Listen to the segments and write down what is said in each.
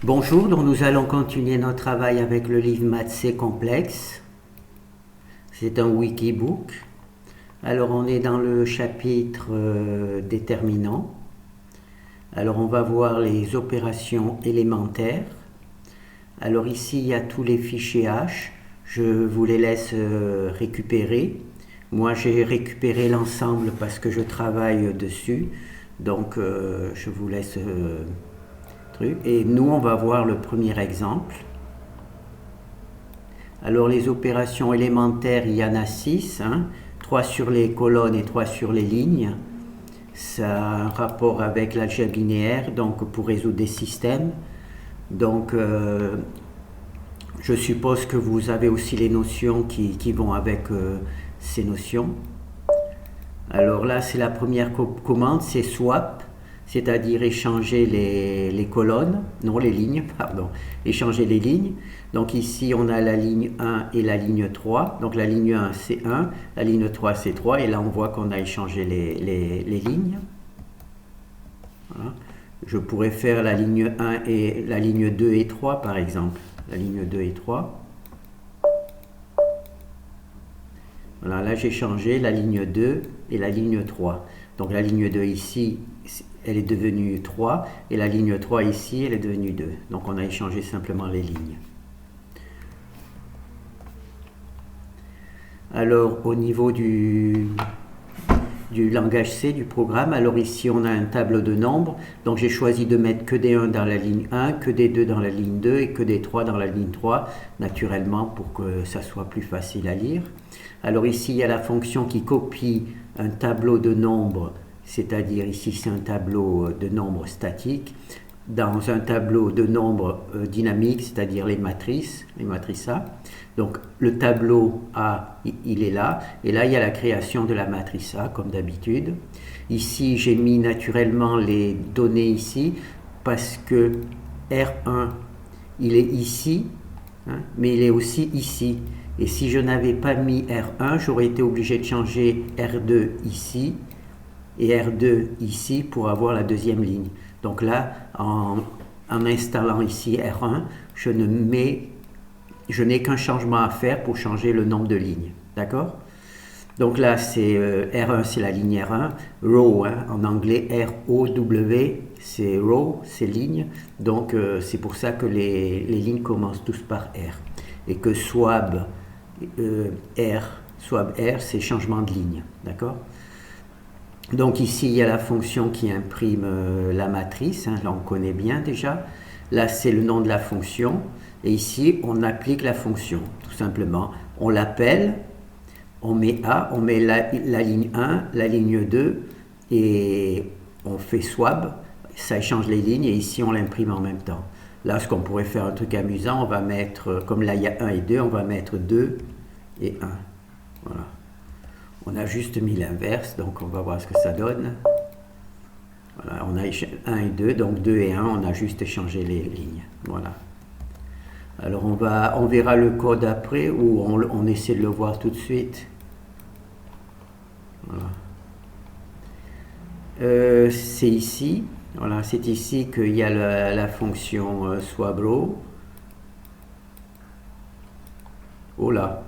Bonjour, donc nous allons continuer notre travail avec le livre Maths C complexe. C'est un wikibook. Alors on est dans le chapitre déterminant. Alors on va voir les opérations élémentaires. Alors ici il y a tous les fichiers H. Je vous les laisse récupérer. Moi j'ai récupéré l'ensemble parce que je travaille dessus. Donc je vous laisse... Et nous, on va voir le premier exemple. Alors, les opérations élémentaires, il y en a 6. 3 sur les colonnes et 3 sur les lignes. Ça a un rapport avec l'algèbre linéaire, donc pour résoudre des systèmes. Donc, je suppose que vous avez aussi les notions qui vont avec ces notions. Alors là, c'est la première commande, c'est swap. C'est-à-dire échanger les colonnes, non les lignes, pardon, échanger les lignes. Donc ici on a la ligne 1 et la ligne 3, donc la ligne 1 c'est 1, la ligne 3 c'est 3, et là on voit qu'on a échangé les lignes. Voilà. Je pourrais faire la ligne 1 et la ligne 2 et 3 par exemple, la ligne 2 et 3. Voilà, là j'ai changé la ligne 2 et la ligne 3. Donc la ligne 2 ici, elle est devenue 3, et la ligne 3 ici, elle est devenue 2. Donc on a échangé simplement les lignes. Alors au niveau du langage C, du programme, alors ici on a un tableau de nombres. Donc j'ai choisi de mettre que des 1 dans la ligne 1, que des 2 dans la ligne 2 et que des 3 dans la ligne 3, naturellement pour que ça soit plus facile à lire. Alors ici il y a la fonction qui copie un tableau de nombres, c'est-à-dire ici c'est un tableau de nombres statiques, dans un tableau de nombres dynamiques, c'est-à-dire les matrices A. Donc le tableau A, il est là, et là il y a la création de la matrice A, comme d'habitude. Ici j'ai mis naturellement les données ici, parce que R1, il est ici, mais il est aussi ici. Et si je n'avais pas mis R1, j'aurais été obligé de changer R2 ici, et R2 ici pour avoir la deuxième ligne. Donc là, en installant ici R1, je n'ai qu'un changement à faire pour changer le nombre de lignes. D'accord? Donc là, c'est R1, c'est la ligne R1. Row, en anglais, R-O-W, c'est row, c'est ligne. Donc c'est pour ça que les lignes commencent tous par R. Et que swab R, c'est changement de ligne. D'accord? Donc ici, il y a la fonction qui imprime la matrice, là on connaît bien déjà. Là, c'est le nom de la fonction. Et ici, on applique la fonction, tout simplement. On l'appelle, on met A, on met la ligne 1, la ligne 2, et on fait swap, ça échange les lignes, et ici, on l'imprime en même temps. Là, ce qu'on pourrait faire, un truc amusant, on va mettre, comme là, il y a 1 et 2, on va mettre 2 et 1. Voilà. On a juste mis l'inverse, donc on va voir ce que ça donne. Voilà, on a 1 et 2, donc 2 et 1, on a juste échangé les lignes. Voilà. Alors on verra le code après, ou on essaie de le voir tout de suite. Voilà. C'est ici, voilà, c'est ici qu'il y a la fonction swabrow. Oh là,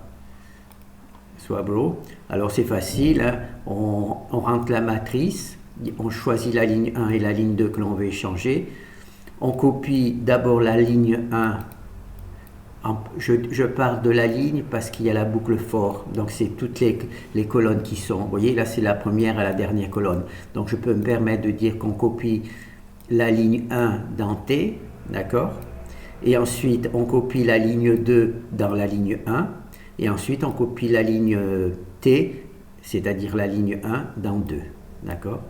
swabrow. Alors c'est facile, on rentre la matrice, on choisit la ligne 1 et la ligne 2 que l'on veut échanger. On copie d'abord la ligne 1. Je pars de la ligne parce qu'il y a la boucle for, donc c'est toutes les colonnes qui sont, vous voyez là c'est la première à la dernière colonne, donc je peux me permettre de dire qu'on copie la ligne 1 dans T, d'accord, et ensuite on copie la ligne 2 dans la ligne 1, et ensuite on copie la ligne T, c'est-à-dire la ligne 1 dans 2, d'accord.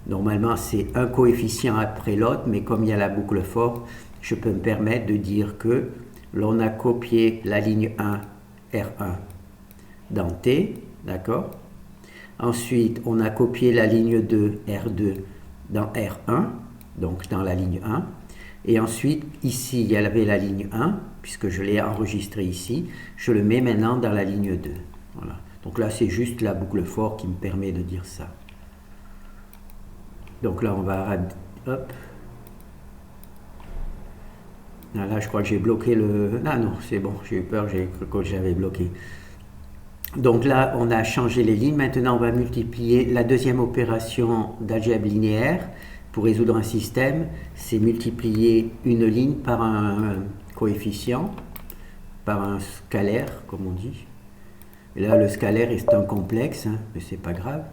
Normalement c'est un coefficient après l'autre, mais comme il y a la boucle for, je peux me permettre de dire que l'on a copié la ligne 1, R1, dans T, d'accord. Ensuite, on a copié la ligne 2, R2, dans R1, donc dans la ligne 1. Et ensuite, ici, il y avait la ligne 1, puisque je l'ai enregistré ici. Je le mets maintenant dans la ligne 2. Voilà. Donc là, c'est juste la boucle for qui me permet de dire ça. Donc là, on va... Hop. Ah, là, je crois que j'ai bloqué le... Ah non, c'est bon, j'ai eu peur, j'ai cru que j'avais bloqué. Donc là, on a changé les lignes. Maintenant, on va multiplier la deuxième opération d'algèbre linéaire pour résoudre un système. C'est multiplier une ligne par un coefficient, par un scalaire, comme on dit. Et là, le scalaire est un complexe, hein, mais c'est pas grave.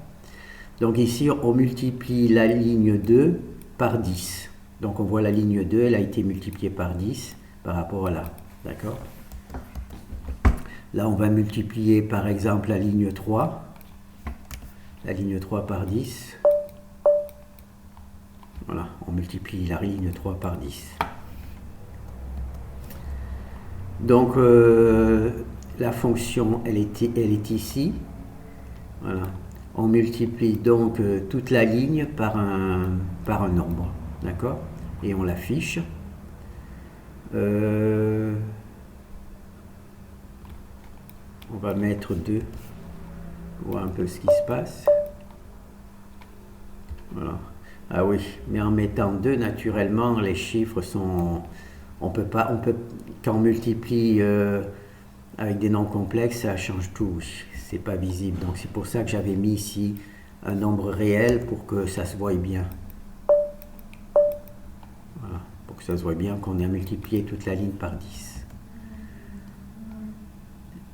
Donc ici, on multiplie la ligne 2 par 10. Donc on voit la ligne 2, elle a été multipliée par 10 par rapport à là. D'accord ? Là, on va multiplier par exemple la ligne 3. La ligne 3 par 10. Voilà, on multiplie la ligne 3 par 10. Donc la fonction, elle est ici. Voilà. On multiplie donc toute la ligne par un nombre. D'accord ? Et on l'affiche. On va mettre 2 pour voir un peu ce qui se passe. Voilà. Ah oui, mais en mettant 2, naturellement, les chiffres sont... quand on multiplie avec des nombres complexes, ça change tout. C'est pas visible. Donc c'est pour ça que j'avais mis ici un nombre réel pour que ça se voie bien. Voilà, pour que ça se voie bien qu'on a multiplié toute la ligne par 10.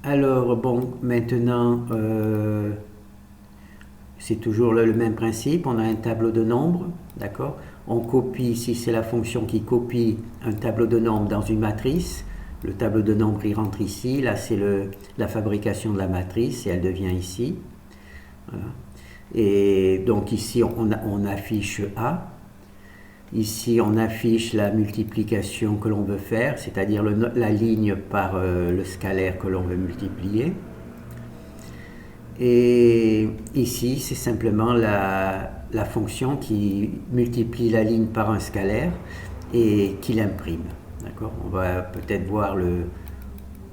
Alors bon, maintenant, c'est toujours le même principe. On a un tableau de nombres, d'accord ? On copie, ici c'est la fonction qui copie un tableau de nombres dans une matrice. Le tableau de nombres, il rentre ici. Là, c'est la fabrication de la matrice et elle devient ici. Voilà. Et donc ici, on affiche A. Ici, on affiche la multiplication que l'on veut faire, c'est-à-dire la ligne par le scalaire que l'on veut multiplier. Et ici, c'est simplement la fonction qui multiplie la ligne par un scalaire et qui l'imprime. D'accord ? On va peut-être voir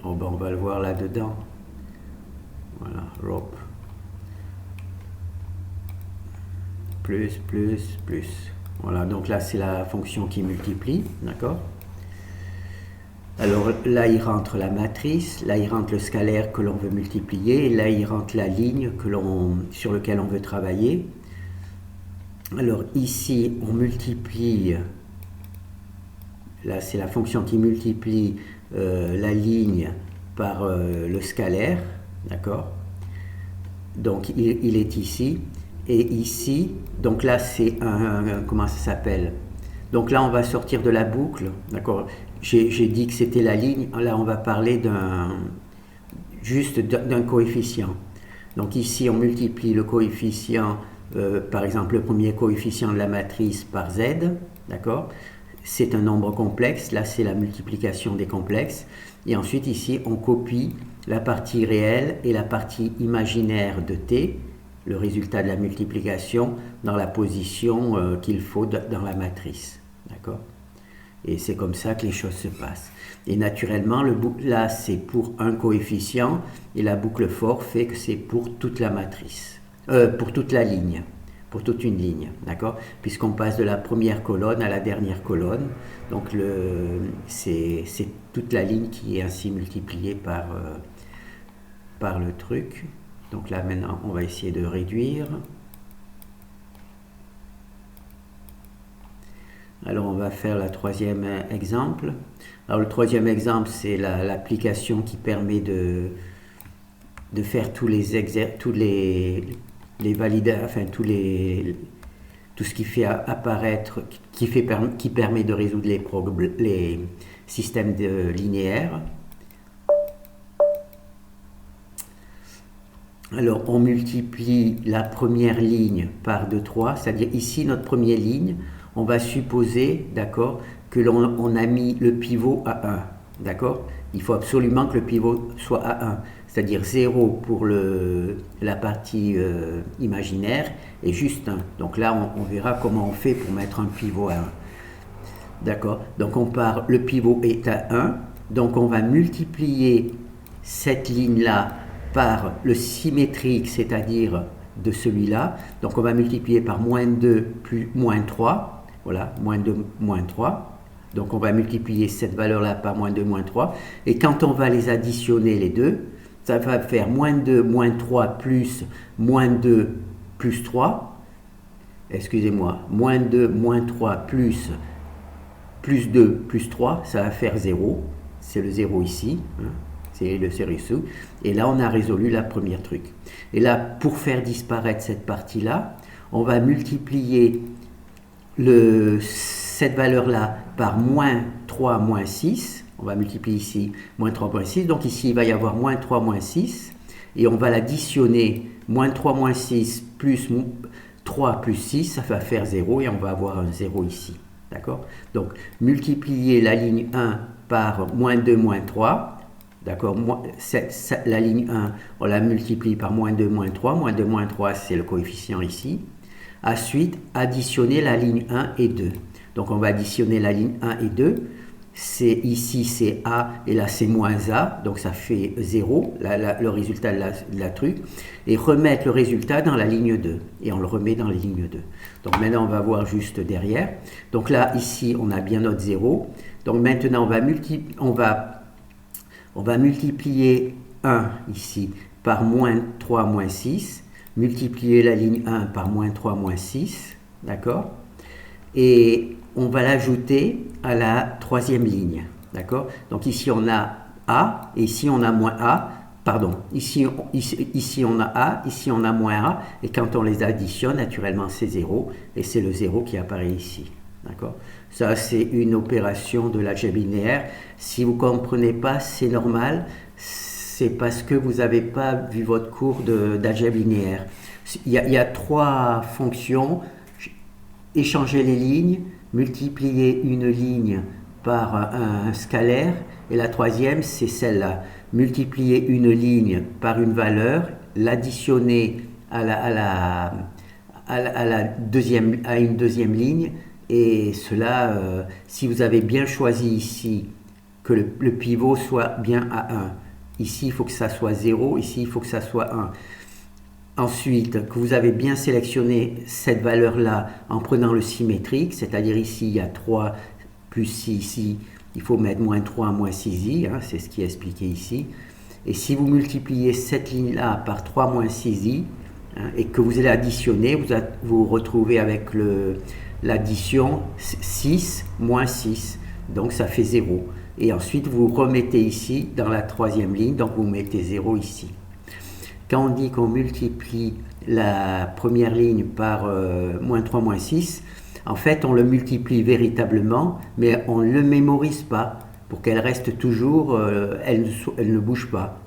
on va le voir là-dedans. Voilà, ROP. Plus, plus, plus. Voilà, donc là, c'est la fonction qui multiplie. D'accord ? Alors là, il rentre la matrice, là, il rentre le scalaire que l'on veut multiplier, et là, il rentre la ligne sur laquelle on veut travailler. Alors ici, on multiplie, là, c'est la fonction qui multiplie la ligne par le scalaire, d'accord ? Donc il est ici, et ici, donc là, c'est comment ça s'appelle ? Donc là, on va sortir de la boucle, d'accord ? J'ai dit que c'était la ligne, là on va parler juste d'un coefficient. Donc ici on multiplie le coefficient, par exemple le premier coefficient de la matrice par z, d'accord ? C'est un nombre complexe, là c'est la multiplication des complexes. Et ensuite ici on copie la partie réelle et la partie imaginaire de t, le résultat de la multiplication, dans la position qu'il faut dans la matrice, d'accord ? Et c'est comme ça que les choses se passent. Et naturellement, là, c'est pour un coefficient, et la boucle for fait que c'est pour toute la matrice, pour toute la ligne, pour toute une ligne, d'accord ? Puisqu'on passe de la première colonne à la dernière colonne, donc c'est toute la ligne qui est ainsi multipliée par le truc. Donc là, maintenant, on va essayer de réduire. Alors on va faire le troisième exemple. Alors le troisième exemple, c'est l'application qui permet de faire tous les validations, enfin tout ce qui fait apparaître, qui permet de résoudre les systèmes linéaires. Alors on multiplie la première ligne par 2, 3, c'est-à-dire ici notre première ligne, on va supposer, d'accord, que l'on a mis le pivot à 1, d'accord ? Il faut absolument que le pivot soit à 1, c'est-à-dire 0 pour la partie imaginaire et juste 1. Donc là, on verra comment on fait pour mettre un pivot à 1. D'accord ? Donc le pivot est à 1, donc on va multiplier cette ligne-là par le symétrique, c'est-à-dire de celui-là. Donc on va multiplier par moins 2 plus moins 3. Voilà, moins 2, moins 3. Donc on va multiplier cette valeur-là par moins 2, moins 3. Et quand on va les additionner les deux, ça va faire moins 2, moins 3 plus moins 2 plus 3. Excusez-moi, moins 2, moins 3 plus 2 plus 3, ça va faire 0. C'est le 0 ici. Hein. C'est le sous. Et là, on a résolu la première truc. Et là, pour faire disparaître cette partie-là, on va multiplier cette valeur-là par moins 3, moins 6. On va multiplier ici moins 3, moins 6. Donc ici, il va y avoir moins 3, moins 6. Et on va l'additionner. Moins 3, moins 6 plus 3 plus 6, ça va faire 0. Et on va avoir un 0 ici. D'accord? Donc, multiplier la ligne 1 par moins 2, moins 3. D'accord, la ligne 1, on la multiplie par moins 2, moins 3. Moins 2, moins 3, c'est le coefficient ici. Ensuite, additionner la ligne 1 et 2. Donc, on va additionner la ligne 1 et 2. Ici, c'est A et là, c'est moins A. Donc, ça fait 0, le résultat de la truc. Et remettre le résultat dans la ligne 2. Et on le remet dans la ligne 2. Donc, maintenant, on va voir juste derrière. Donc là, ici, on a bien notre 0. Donc, maintenant, on va multiplier 1 ici par moins 3, moins 6, multiplier la ligne 1 par moins 3, moins 6, d'accord? Et on va l'ajouter à la troisième ligne, d'accord? Donc ici on a A, et ici on a moins A, pardon, ici on a A, ici on a moins A, et quand on les additionne, naturellement c'est 0, et c'est le 0 qui apparaît ici. D'accord? Ça, c'est une opération de l'algèbre linéaire. Si vous ne comprenez pas, c'est normal. C'est parce que vous n'avez pas vu votre cours d'algèbre linéaire. Il y a 3 fonctions. Échanger les lignes, multiplier une ligne par un scalaire. Et la troisième, c'est celle-là. Multiplier une ligne par une valeur, l'additionner à une deuxième ligne. Et cela, si vous avez bien choisi ici que le pivot soit bien à 1, ici il faut que ça soit 0, ici il faut que ça soit 1. Ensuite, que vous avez bien sélectionné cette valeur-là en prenant le symétrique, c'est-à-dire ici il y a 3 plus 6, ici il faut mettre moins 3, moins 6i, hein, c'est ce qui est expliqué ici. Et si vous multipliez cette ligne-là par 3 moins 6i, hein, et que vous allez additionner, vous vous retrouvez avec l'addition 6 moins 6, donc ça fait 0. Et ensuite, vous remettez ici dans la troisième ligne, donc vous mettez 0 ici. Quand on dit qu'on multiplie la première ligne par moins 3, moins 6, en fait, on le multiplie véritablement, mais on ne le mémorise pas pour qu'elle reste toujours, elle ne bouge pas.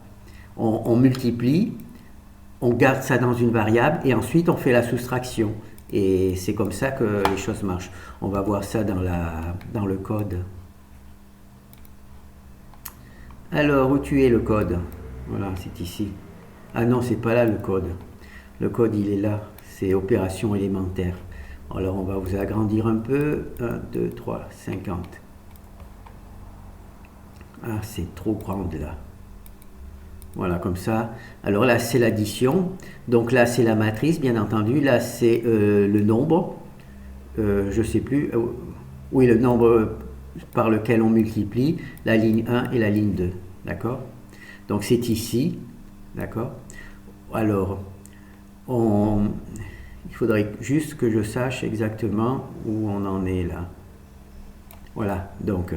On multiplie, on garde ça dans une variable et ensuite on fait la soustraction. Et c'est comme ça que les choses marchent. On va voir ça dans le code. Alors, où tu es le code? Voilà, c'est ici. Ah non, c'est pas là le code. Le code, il est là. C'est opération élémentaire. Alors, on va vous agrandir un peu. 1, 2, 3, 50. Ah, c'est trop grande là. Voilà, comme ça. Alors là, c'est l'addition. Donc là, c'est la matrice, bien entendu. Là, c'est le nombre. Je ne sais plus. Oui, le nombre par lequel on multiplie la ligne 1 et la ligne 2. D'accord? Donc, c'est ici. D'accord? Alors, il faudrait juste que je sache exactement où on en est là. Voilà, donc...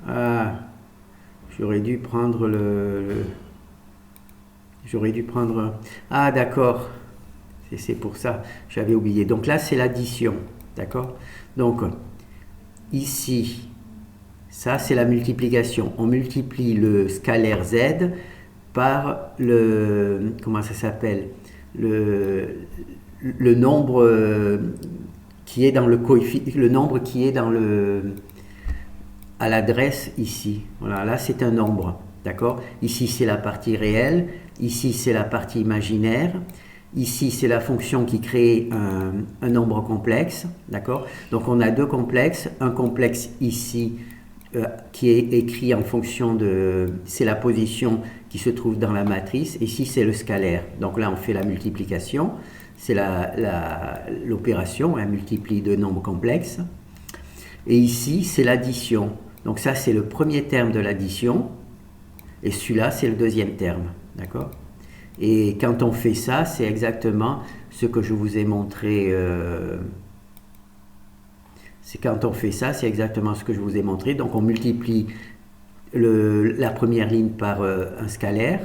Ah, j'aurais dû prendre j'aurais dû prendre... Ah, d'accord. C'est pour ça, j'avais oublié. Donc là, c'est l'addition. D'accord? Donc, ici, ça, c'est la multiplication. On multiplie le scalaire z par le... Comment ça s'appelle? Le nombre qui est dans le coefficient... Le nombre qui est dans le... à l'adresse ici. Voilà, là c'est un nombre, d'accord? Ici c'est la partie réelle, ici c'est la partie imaginaire, ici c'est la fonction qui crée un nombre complexe, d'accord? Donc on a deux complexes, un complexe ici qui est écrit en fonction de... c'est la position qui se trouve dans la matrice, ici c'est le scalaire. Donc là on fait la multiplication, c'est l'opération, hein, multiplie deux nombres complexes. Et ici, c'est l'addition. Donc ça, c'est le premier terme de l'addition. Et celui-là, c'est le deuxième terme. D'accord? Et quand on fait ça, c'est exactement ce que je vous ai montré. Quand on fait ça, c'est exactement ce que je vous ai montré. Donc on multiplie la première ligne par un scalaire.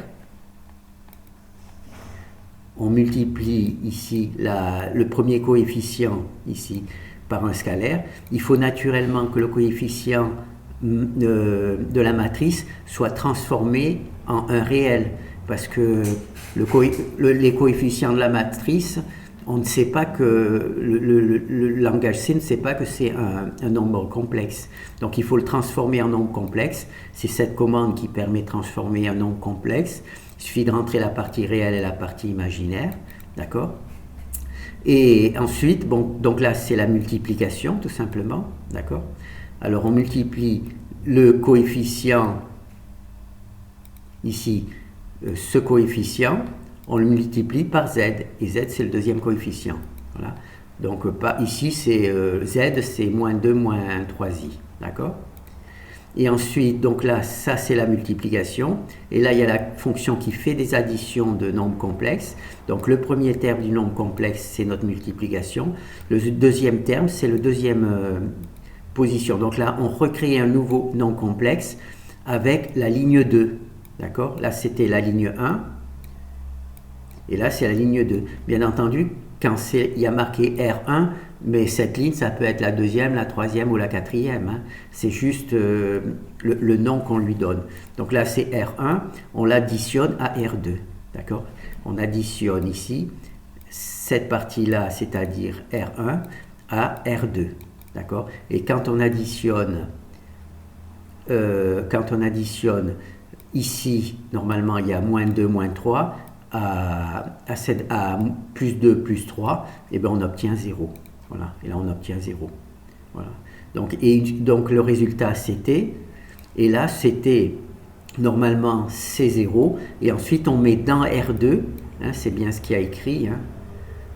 On multiplie ici le premier coefficient ici par un scalaire. Il faut naturellement que le coefficient de la matrice soit transformé en un réel, parce que les coefficients de la matrice, on ne sait pas que le langage C ne sait pas que c'est un nombre complexe. Donc il faut le transformer en nombre complexe. C'est cette commande qui permet de transformer un nombre complexe. Il suffit de rentrer la partie réelle et la partie imaginaire, d'accord? Et ensuite, bon, donc là c'est la multiplication tout simplement, d'accord? Alors on multiplie le coefficient ici, ce coefficient, on le multiplie par z, et z c'est le deuxième coefficient. Voilà. Donc ici c'est z c'est moins 2 moins 3i, d'accord? Et ensuite, donc là, ça c'est la multiplication, et là il y a la fonction qui fait des additions de nombres complexes. Donc le premier terme du nombre complexe c'est notre multiplication, le deuxième terme c'est le deuxième position. Donc là on recrée un nouveau nombre complexe avec la ligne 2, d'accord? Là c'était la ligne 1, et là c'est la ligne 2. Bien entendu, quand il y a marqué R1, mais cette ligne, ça peut être la deuxième, la troisième ou la quatrième. Hein. C'est juste le nom qu'on lui donne. Donc là, c'est R1, on l'additionne à R2. D'accord? On additionne ici cette partie-là, c'est-à-dire R1, à R2. D'accord? Et quand on additionne ici, normalement, il y a moins 2, moins 3, à plus 2, plus 3, et bien on obtient 0. Voilà, et là on obtient 0. Voilà. Donc le résultat c'était, et là c'était normalement C0, et ensuite on met dans R2, hein, c'est bien ce qu'il a écrit, hein,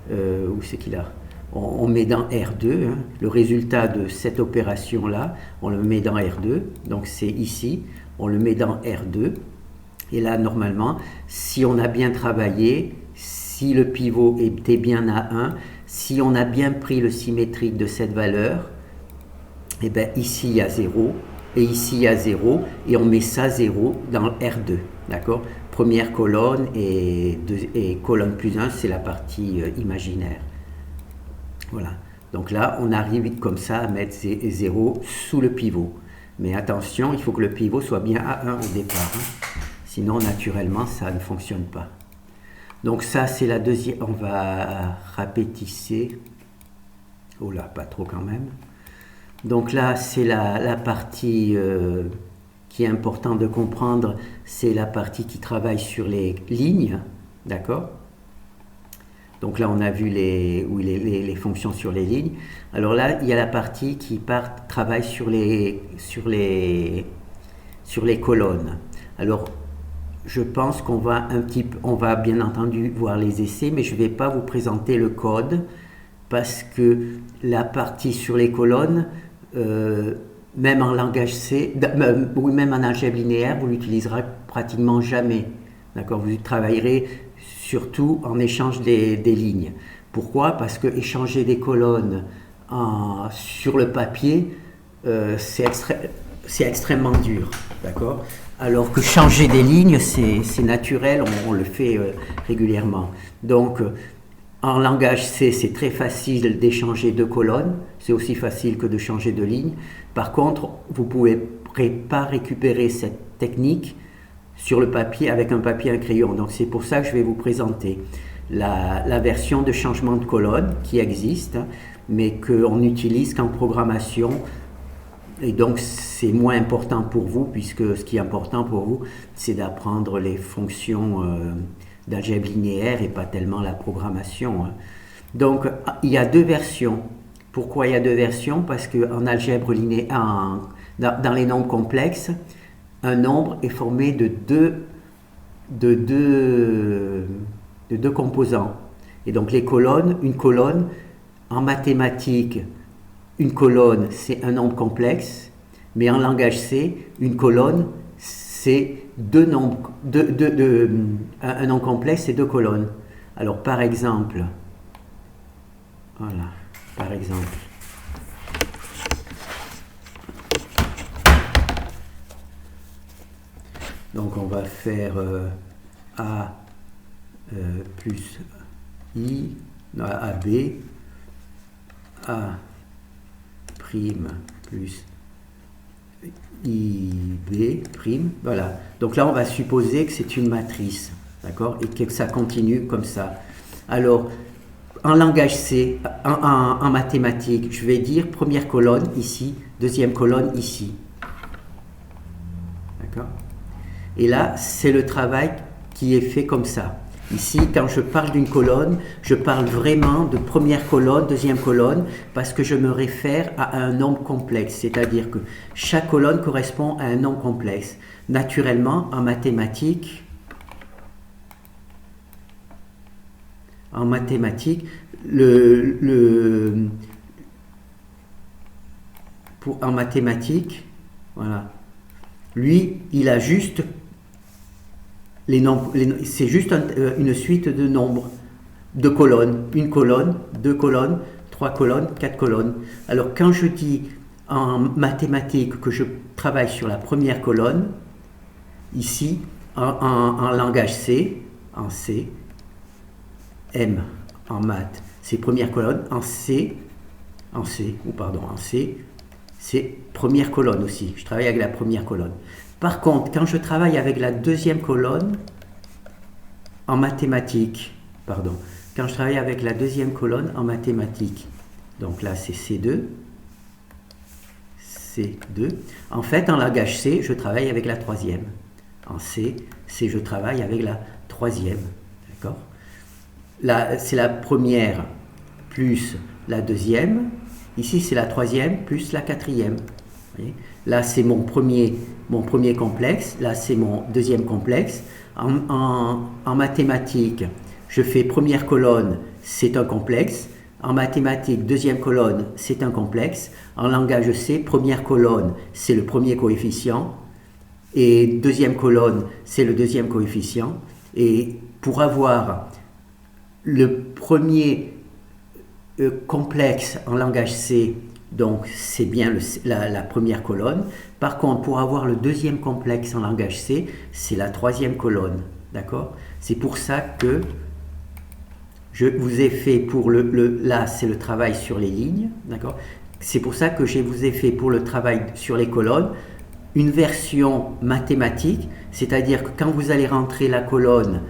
où c'est qu'il a, on met dans R2, hein, le résultat de cette opération là, on le met dans R2, donc c'est ici, on le met dans R2, et là, normalement, si on a bien travaillé, si le pivot était bien à 1, si on a bien pris le symétrique de cette valeur, et bien ici il y a 0, et ici il y a 0, et on met ça 0 dans R2, d'accord? Première colonne et colonne plus 1, c'est la partie imaginaire. Voilà. Donc là, on arrive comme ça à mettre 0 sous le pivot. Mais attention, il faut que le pivot soit bien à 1 au départ. Hein. Sinon, naturellement, ça ne fonctionne pas. Donc ça, c'est la deuxième. On va répétisser. Oh là, pas trop quand même. Donc là, c'est la partie qui est importante de comprendre. C'est la partie qui travaille sur les lignes. D'accord? Donc là, on a vu les fonctions sur les lignes. Alors là, il y a la partie qui travaille sur les colonnes. Alors, je pense qu'on va on va bien entendu voir les essais, mais je ne vais pas vous présenter le code parce que la partie sur les colonnes, même en langage C, ou même en algèbre linéaire, vous l'utiliserez pratiquement jamais. D'accord? Vous travaillerez surtout en échange des lignes. Pourquoi? Parce que échanger des colonnes sur le papier, c'est extrêmement dur. D'accord? Alors que changer des lignes, c'est naturel, on le fait régulièrement. Donc, en langage C, c'est très facile d'échanger deux colonnes, c'est aussi facile que de changer de ligne. Par contre, vous ne pouvez pas récupérer cette technique sur le papier avec un papier et un crayon. Donc, c'est pour ça que je vais vous présenter la version de changement de colonne qui existe, mais qu'on n'utilise qu'en programmation. Et donc, c'est moins important pour vous, puisque ce qui est important pour vous, c'est d'apprendre les fonctions d'algèbre linéaire et pas tellement la programmation. Hein. Donc, il y a deux versions. Pourquoi il y a deux versions? Parce qu'en algèbre linéaire, dans les nombres complexes, un nombre est formé de deux composants. Et donc les colonnes, une colonne, en mathématiques, une colonne, c'est un nombre complexe, mais en langage C, une colonne, c'est deux nombres, un nombre complexe, c'est deux colonnes. Alors par exemple, voilà, par exemple, donc on va faire A plus I, non, AB, A prime plus IB prime, voilà. Donc là on va supposer que c'est une matrice, d'accord, et que ça continue comme ça. Alors en langage C, en mathématiques, je vais dire première colonne ici, deuxième colonne ici, d'accord. Et là c'est le travail qui est fait comme ça. Ici, quand je parle d'une colonne, je parle vraiment de première colonne, deuxième colonne, parce que je me réfère à un nombre complexe, c'est-à-dire que chaque colonne correspond à un nombre complexe. Naturellement, en mathématiques, en mathématiques, voilà, lui, il a juste les nombres, c'est juste une suite de nombres, de colonnes, une colonne, deux colonnes, trois colonnes, quatre colonnes. Alors quand je dis en mathématiques que je travaille sur la première colonne, ici, en langage C, en C, M en maths, c'est première colonne, en C, c'est première colonne aussi. Je travaille avec la première colonne. Par contre, quand je travaille avec la deuxième colonne, en mathématiques, quand je travaille avec la deuxième colonne en mathématiques, donc là c'est C2, en fait en langage C, je travaille avec la troisième. En C, je travaille avec la troisième, d'accord. Là, c'est la première plus la deuxième. Ici, c'est la troisième plus la quatrième. Là, c'est mon premier complexe. Là, c'est mon deuxième complexe. En mathématiques, je fais première colonne, c'est un complexe. En mathématiques, deuxième colonne, c'est un complexe. En langage C, première colonne, c'est le premier coefficient. Et deuxième colonne, c'est le deuxième coefficient. Et pour avoir le premier complexe en langage C, donc c'est bien la première colonne. Par contre, pour avoir le deuxième complexe en langage C, c'est la troisième colonne. D'accord? C'est pour ça que je vous ai fait pour là, c'est le travail sur les lignes. D'accord? C'est pour ça que je vous ai fait pour le travail sur les colonnes une version mathématique, c'est-à-dire que quand vous allez rentrer la colonne,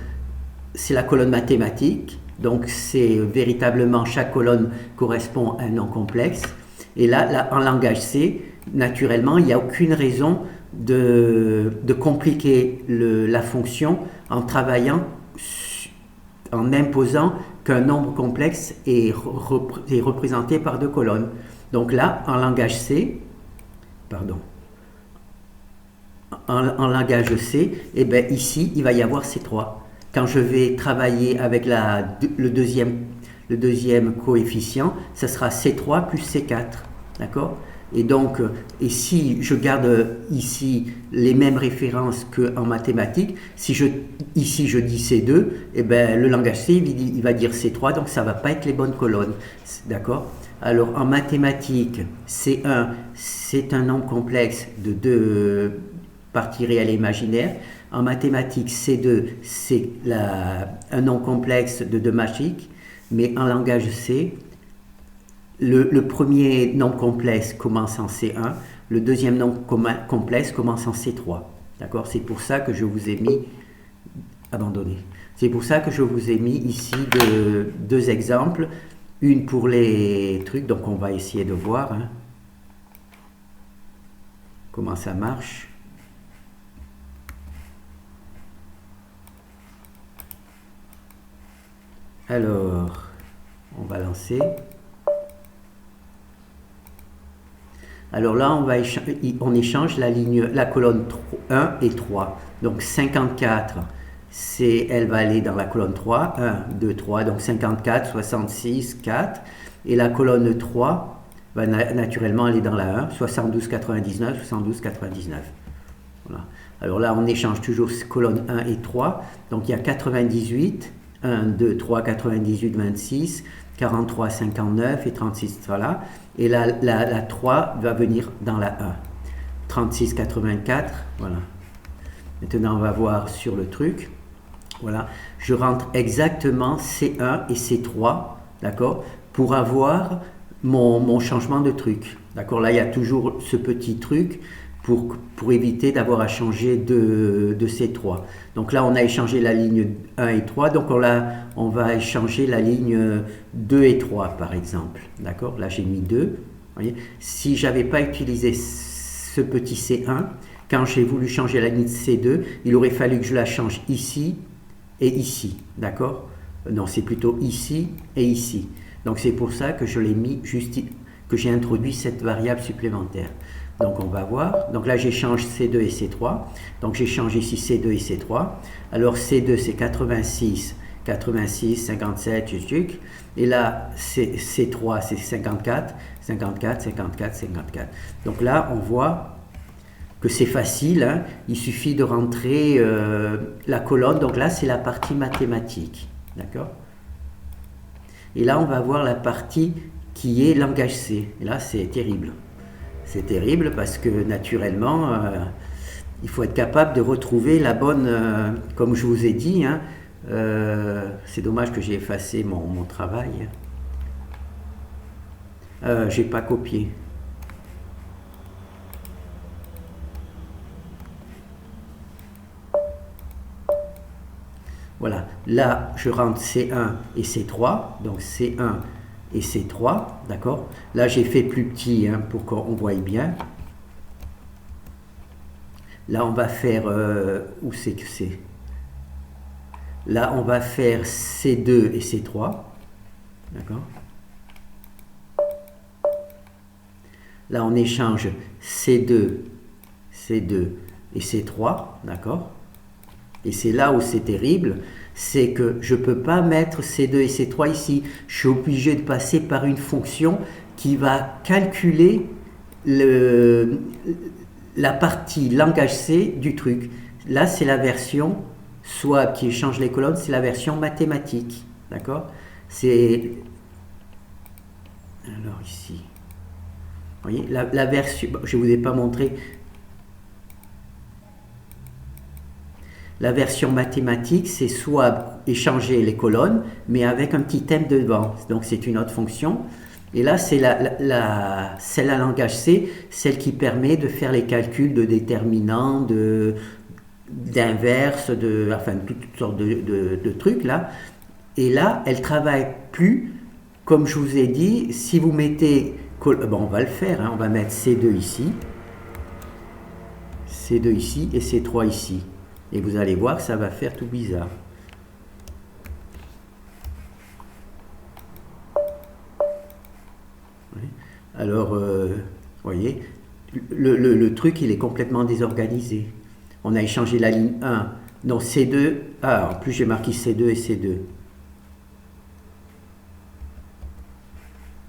c'est la colonne mathématique. Donc c'est véritablement chaque colonne correspond à un nom complexe. Et là, en langage C, naturellement, il n'y a aucune raison de compliquer la fonction en travaillant, en imposant qu'un nombre complexe est représenté par deux colonnes. Donc là, en langage C, en langage C, eh bien ici, il va y avoir C3. Quand je vais travailler avec le deuxième coefficient, ça sera C3 plus C4. D'accord? Et donc, si je garde ici les mêmes références qu'en mathématiques, ici je dis C2, eh bien, le langage C, il va dire C3, donc ça ne va pas être les bonnes colonnes. D'accord? Alors, en mathématiques, C1, c'est un nombre complexe de deux parties réelles et imaginaires. En mathématiques, C2, c'est un nom complexe de deux magiques, mais en langage C, le premier nom complexe commence en C1, le deuxième nom complexe commence en C3. D'accord? C'est pour ça que je vous ai mis abandonné. C'est pour ça que je vous ai mis ici deux exemples, une pour les trucs, donc on va essayer de voir comment ça marche. Alors, on va lancer. Alors là, on échange la colonne 1 et 3. Donc 54 elle va aller dans la colonne 3, 1, 2, 3, donc 54, 66, 4. Et la colonne 3 va naturellement aller dans la 1, 72, 99, 72, 99. Voilà. Alors là, on échange toujours colonne 1 et 3. Donc il y a 98, 1, 2, 3, 98, 26, 43, 59 et 36, voilà. Et la 3 va venir dans la 1. 36, 84, voilà. Maintenant, on va voir sur le truc. Voilà, je rentre exactement C1 et C3, d'accord, pour avoir mon changement de truc. D'accord, là, il y a toujours ce petit truc pour éviter d'avoir à changer de C3. Donc là, on a échangé la ligne 1 et 3, donc on va échanger la ligne 2 et 3, par exemple. D'accord, là, j'ai mis 2. Voyez, si je n'avais pas utilisé ce petit C1, quand j'ai voulu changer la ligne C2, il aurait fallu que je la change ici et ici, d'accord? Non, c'est plutôt ici et ici. Donc c'est pour ça que je l'ai mis juste, que j'ai introduit cette variable supplémentaire. Donc on va voir. Donc là j'échange C2 et C3. Donc j'échange ici C2 et C3. Alors C2 c'est 86, 86, 57, juste. Et là C3 c'est 54, 54, 54, 54. Donc là on voit que c'est facile, hein. Il suffit de rentrer la colonne, donc là c'est la partie mathématique, d'accord? Et là on va voir la partie qui est langage C, et là c'est terrible. C'est terrible parce que naturellement, il faut être capable de retrouver la bonne, comme je vous ai dit, hein, c'est dommage que j'ai effacé mon travail. J'ai pas copié. Voilà, là je rentre C1 et C3, donc C1 et C3, d'accord? Là j'ai fait plus petit hein, pour qu'on voie bien. Là on va faire, où c'est que c'est? Là on va faire C2 et C3, d'accord? Là on échange C2, C2 et C3, d'accord? Et c'est là où c'est terrible, c'est que je ne peux pas mettre C2 et C3 ici. Je suis obligé de passer par une fonction qui va calculer la partie langage C du truc. Là, c'est la version, soit qui échange les colonnes, c'est la version mathématique. D'accord? C'est... Alors ici... Vous voyez, la version... Je ne vous ai pas montré... La version mathématique, c'est soit échanger les colonnes, mais avec un petit thème devant. Donc c'est une autre fonction. Et là, c'est la langage C, celle qui permet de faire les calculs de déterminants, d'inverse, enfin toutes sortes de trucs là. Et là, elle travaille plus, comme je vous ai dit, si vous mettez... Bon, on va le faire, hein, on va mettre C2 ici, C2 ici et C3 ici. Et vous allez voir que ça va faire tout bizarre. Oui. Alors, voyez, le truc, il est complètement désorganisé. On a échangé la ligne 1. Non, C2. Ah, en plus, j'ai marqué C2 et C2.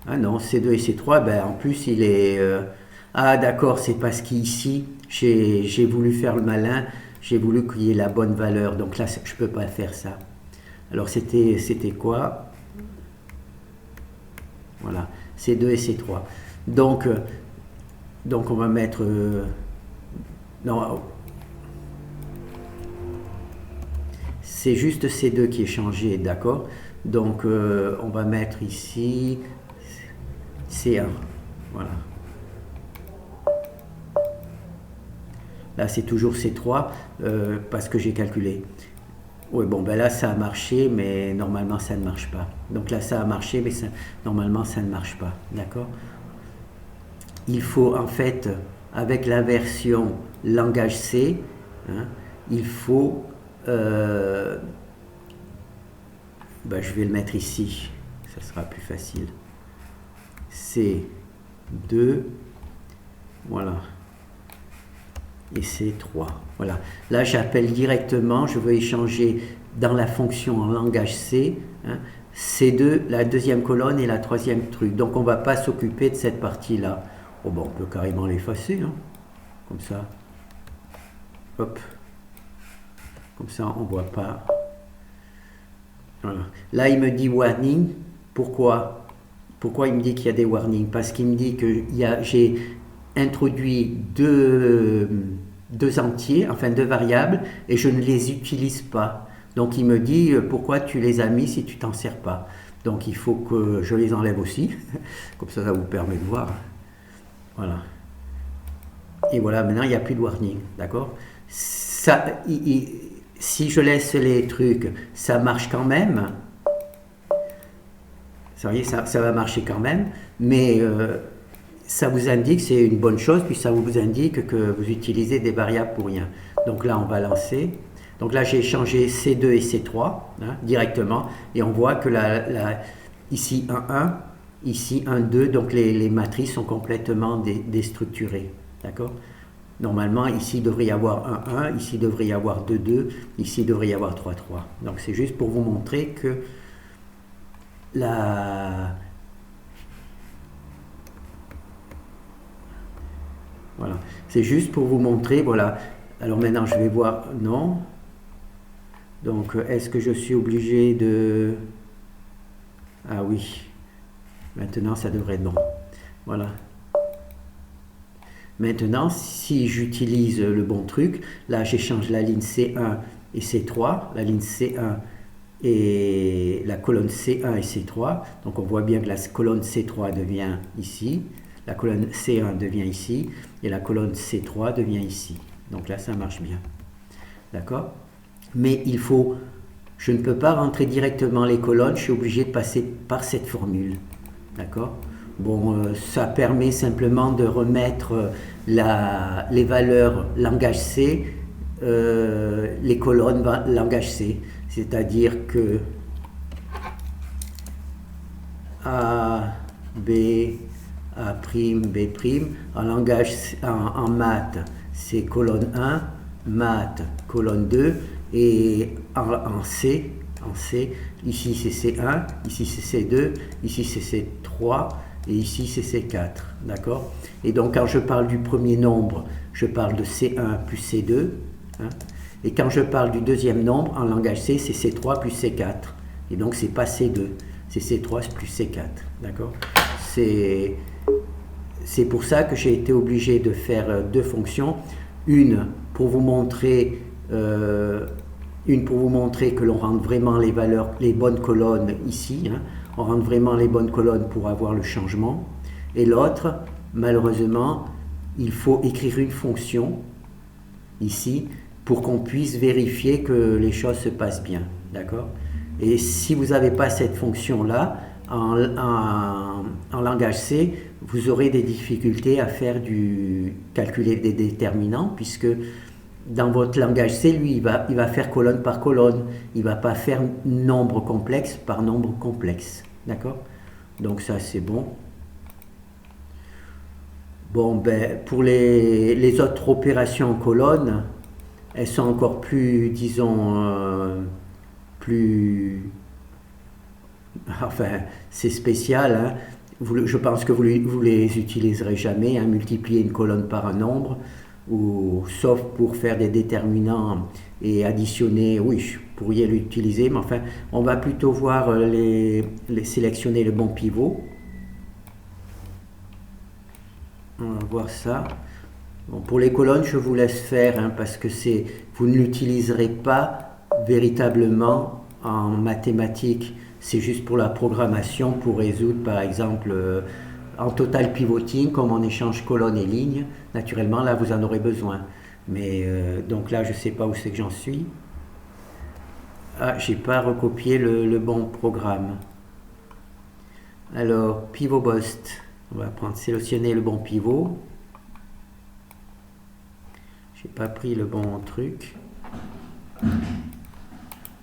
Ah non, C2 et C3, ben, en plus, il est... ah, d'accord, c'est parce qu'ici, j'ai voulu faire le malin. J'ai voulu qu'il y ait la bonne valeur, donc là, je ne peux pas faire ça. Alors, c'était quoi? Voilà, C2 et C3. Donc on va mettre... non, c'est juste C2 qui est changé, d'accord? Donc, on va mettre ici C1. Voilà. Là, c'est toujours C3 parce que j'ai calculé. Oui, bon, ben là, ça a marché, mais normalement, ça ne marche pas. Donc là, ça a marché, mais normalement, ça ne marche pas. D'accord? Il faut, en fait, avec la version langage C, hein, il faut... ben, je vais le mettre ici. Ça sera plus facile. C2. Voilà. et C3. Voilà. Là, j'appelle directement, je veux échanger dans la fonction en langage C, hein, C2, la deuxième colonne et la troisième truc. Donc, on ne va pas s'occuper de cette partie-là. Oh, bon, on peut carrément l'effacer, hein, comme ça. Hop. Comme ça, on ne voit pas. Voilà. Là, il me dit warning. Pourquoi il me dit qu'il y a des warnings? Parce qu'il me dit que j'ai introduit deux entiers, enfin deux variables, et je ne les utilise pas. Donc il me dit pourquoi tu les as mis si tu t'en sers pas. Donc il faut que je les enlève aussi. Comme ça vous permet de voir. Voilà. Et voilà, maintenant il n'y a plus de warning. D'accord? Ça, si je laisse les trucs, ça marche quand même. Ça va marcher quand même, mais ça vous indique, c'est une bonne chose, puis ça vous indique que vous utilisez des variables pour rien. Donc là, on va lancer. Donc là, j'ai échangé C2 et C3 hein, directement, et on voit que ici 1, 1, ici 1, 2, donc les matrices sont complètement déstructurées. D'accord? Normalement, ici, il devrait y avoir 1, 1, ici, il devrait y avoir 2, 2, ici, il devrait y avoir 3, 3. Donc c'est juste pour vous montrer que voilà, c'est juste pour vous montrer, voilà. Alors maintenant, je vais voir, non. Donc, est-ce que je suis obligé de... Ah oui, maintenant, ça devrait être bon. Voilà. Maintenant, si j'utilise le bon truc, là, j'échange la ligne C1 et C3, la ligne C1 et la colonne C1 et C3. Donc on voit bien que la colonne C3 devient ici, la colonne C1 devient ici, et la colonne C3 devient ici. Donc là, ça marche bien. D'accord? Mais je ne peux pas rentrer directement les colonnes, je suis obligé de passer par cette formule. D'accord? Bon, ça permet simplement de remettre les valeurs langage C, les colonnes langage C. C'est-à-dire que A, B, A', B', en langage, en maths, c'est colonne 1, maths, colonne 2, et en C, ici c'est C1, ici c'est C2, ici c'est C3, et ici c'est C4, d'accord? Et donc quand je parle du premier nombre, je parle de C1 plus C2, hein? Et quand je parle du deuxième nombre, en langage C, c'est C3 plus C4. Et donc, c'est pas C2, c'est C3 plus C4. D'accord? C'est pour ça que j'ai été obligé de faire deux fonctions. Une pour vous montrer que l'on rentre vraiment les valeurs, les bonnes colonnes ici. Hein. On rentre vraiment les bonnes colonnes pour avoir le changement. Et l'autre, malheureusement, il faut écrire une fonction ici pour qu'on puisse vérifier que les choses se passent bien, d'accord? Et si vous n'avez pas cette fonction-là, en langage C, vous aurez des difficultés à faire calculer des déterminants, puisque dans votre langage C, lui, il va faire colonne par colonne, il ne va pas faire nombre complexe par nombre complexe, d'accord? Donc ça, c'est bon. Bon, ben, pour les autres opérations en colonne, elles sont encore plus, disons, enfin, c'est spécial, hein. Je pense que vous les utiliserez jamais, hein, multiplier une colonne par un nombre, sauf pour faire des déterminants et additionner, oui, vous pourriez l'utiliser, mais enfin, on va plutôt voir sélectionner le bon pivot. On va voir ça. Bon, pour les colonnes, je vous laisse faire, hein, parce que vous ne l'utiliserez pas véritablement en mathématiques. C'est juste pour la programmation, pour résoudre par exemple en total pivoting, comme on échange colonnes et lignes. Naturellement, là, vous en aurez besoin. Mais donc là, je ne sais pas où c'est que j'en suis. Ah, j'ai pas recopié le bon programme. Alors, pivot bust. On va sélectionner le bon pivot. J'ai pas pris le bon truc.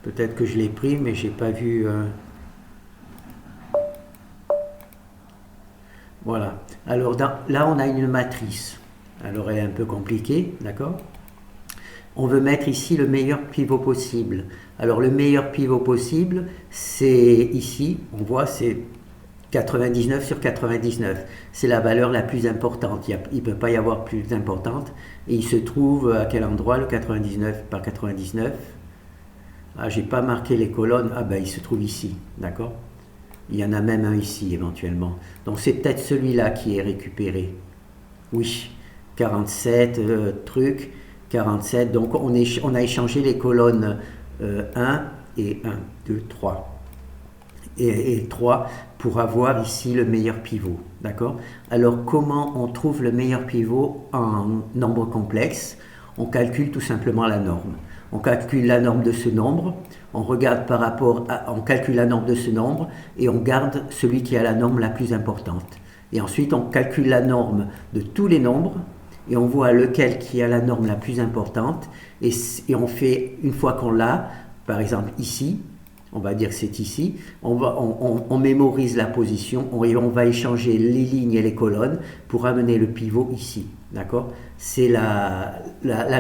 Peut-être que je l'ai pris, mais j'ai pas vu. Voilà. Alors là, on a une matrice. Alors elle est un peu compliquée, d'accord? On veut mettre ici le meilleur pivot possible. Alors le meilleur pivot possible, c'est ici, on voit, c'est 99 sur 99. C'est la valeur la plus importante. Il ne peut pas y avoir plus importante. Et il se trouve à quel endroit le 99 par 99? Ah, j'ai pas marqué les colonnes. Ah ben il se trouve ici, d'accord? Il y en a même un ici éventuellement. Donc c'est peut-être celui-là qui est récupéré. Oui, 47 trucs, 47. Donc on a échangé les colonnes 1 et 1, 2, 3. Et 3 pour avoir ici le meilleur pivot. D'accord? Alors comment on trouve le meilleur pivot en nombre complexe? On calcule tout simplement la norme. On calcule la norme de ce nombre, on regarde par rapport à, on calcule la norme de ce nombre et on garde celui qui a la norme la plus importante. Et ensuite on calcule la norme de tous les nombres et on voit lequel qui a la norme la plus importante et on fait, une fois qu'on l'a, par exemple ici, on va dire que c'est ici, on mémorise la position et on va échanger les lignes et les colonnes pour amener le pivot ici. D'accord? C'est la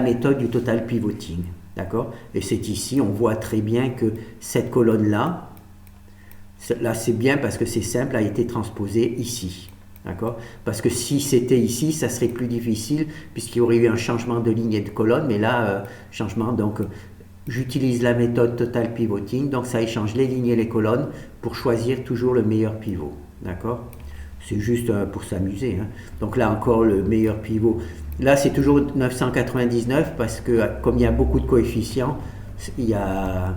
méthode du total pivoting. D'accord? Et c'est ici, on voit très bien que cette colonne-là, là c'est bien parce que c'est simple, a été transposée ici. D'accord? Parce que si c'était ici, ça serait plus difficile puisqu'il y aurait eu un changement de ligne et de colonne, mais là, changement, donc j'utilise la méthode total pivoting, donc ça échange les lignes et les colonnes pour choisir toujours le meilleur pivot. D'accord? C'est juste pour s'amuser. Hein. Donc là encore, le meilleur pivot. Là, c'est toujours 999 parce que comme il y a beaucoup de coefficients, il y a...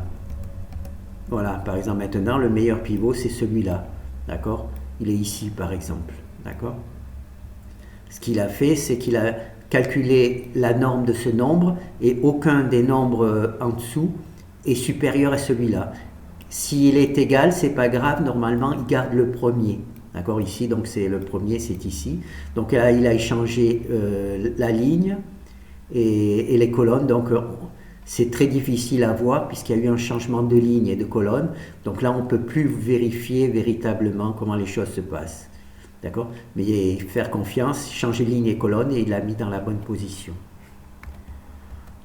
Voilà, par exemple, maintenant, le meilleur pivot, c'est celui-là. D'accord? Il est ici, par exemple. D'accord? Ce qu'il a fait, c'est qu'il a calculé la norme de ce nombre et aucun des nombres en dessous est supérieur à celui-là. S'il est égal, c'est pas grave, normalement, il garde le premier. D'accord, ici, donc c'est le premier, c'est ici. Donc là, il a échangé la ligne et les colonnes. Donc c'est très difficile à voir puisqu'il y a eu un changement de ligne et de colonne. Donc là, on ne peut plus vérifier véritablement comment les choses se passent. D'accord? Mais faire confiance, changer ligne et colonne et il l'a mis dans la bonne position.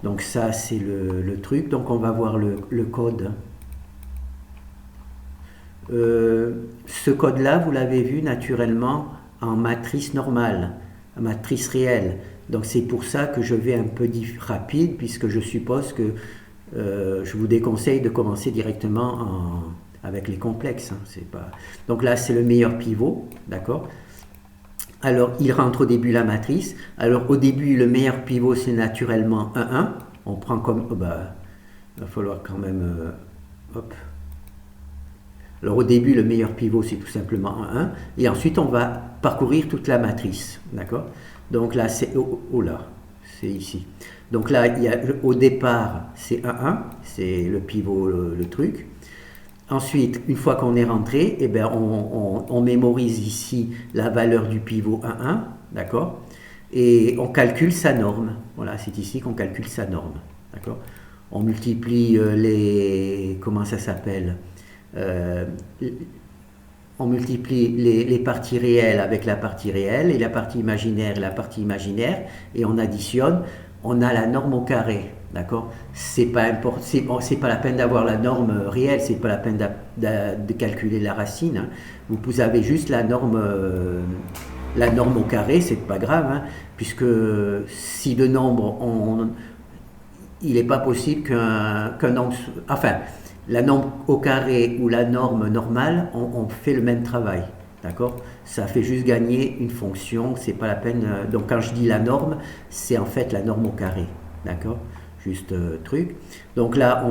Donc ça, c'est le truc. Donc on va voir le code. Ce code-là, vous l'avez vu naturellement en matrice normale, en matrice réelle. Donc c'est pour ça que je vais un peu rapide, puisque je suppose que je vous déconseille de commencer directement avec les complexes. Hein, c'est pas... Donc là, c'est le meilleur pivot, d'accord? Alors, il rentre au début la matrice. Alors, au début, le meilleur pivot, c'est naturellement 1, 1. On prend comme... il va falloir quand même... hop. Alors au début, le meilleur pivot, c'est tout simplement 1, et ensuite on va parcourir toute la matrice, d'accord? Donc là, c'est là, c'est ici. Donc là, au départ, c'est 1, c'est le pivot, le truc. Ensuite, une fois qu'on est rentré, eh bien, on mémorise ici la valeur du pivot 1, d'accord? Et on calcule sa norme. Voilà, c'est ici qu'on calcule sa norme, d'accord? On multiplie comment ça s'appelle? On multiplie les parties réelles avec la partie réelle et la partie imaginaire et la partie imaginaire et on additionne, on a la norme au carré, d'accord? C'est pas la peine d'avoir la norme réelle, c'est pas la peine de calculer la racine, hein. Vous avez juste la norme au carré, c'est pas grave, hein, puisque si le nombre, il n'est pas possible qu'un nombre, enfin, la norme au carré ou la norme normale, on fait le même travail, d'accord? Ça fait juste gagner une fonction, c'est pas la peine. Donc quand je dis la norme, c'est en fait la norme au carré, d'accord? Juste truc. Donc là,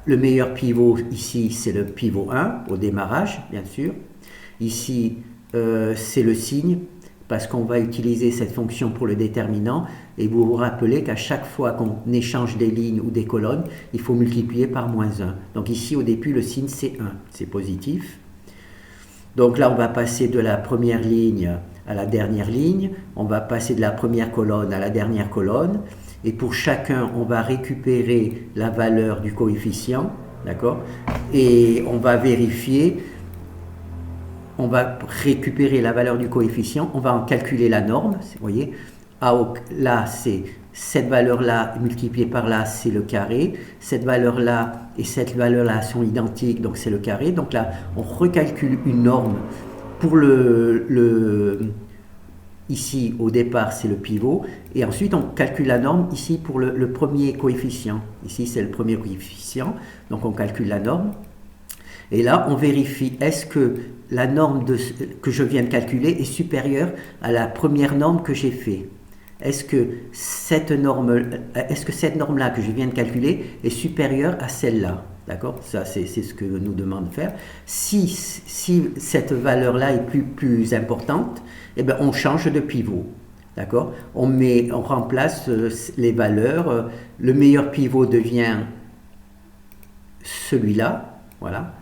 le meilleur pivot ici, c'est le pivot 1 au démarrage, bien sûr. Ici, c'est le signe, parce qu'on va utiliser cette fonction pour le déterminant, et vous vous rappelez qu'à chaque fois qu'on échange des lignes ou des colonnes, il faut multiplier par -1. Donc ici, au début, le signe c'est 1, c'est positif. Donc là, on va passer de la première ligne à la dernière ligne, on va passer de la première colonne à la dernière colonne, et pour chacun, on va récupérer la valeur du coefficient, d'accord? Et on va vérifier... On va récupérer la valeur du coefficient, on va en calculer la norme, vous voyez, là, c'est cette valeur-là multipliée par là, c'est le carré. Cette valeur-là et cette valeur-là sont identiques, donc c'est le carré. Donc là, on recalcule une norme pour ici, au départ, c'est le pivot. Et ensuite, on calcule la norme ici pour le premier coefficient. Ici, c'est le premier coefficient. Donc, on calcule la norme. Et là, on vérifie, est-ce que la norme que je viens de calculer est supérieure à la première norme que j'ai faite? Est-ce que cette norme-là que je viens de calculer est supérieure à celle-là? D'accord? Ça, c'est ce que nous demande de faire. Si cette valeur-là est plus importante, eh bien, on change de pivot. D'accord? On remplace les valeurs. Le meilleur pivot devient celui-là. Voilà.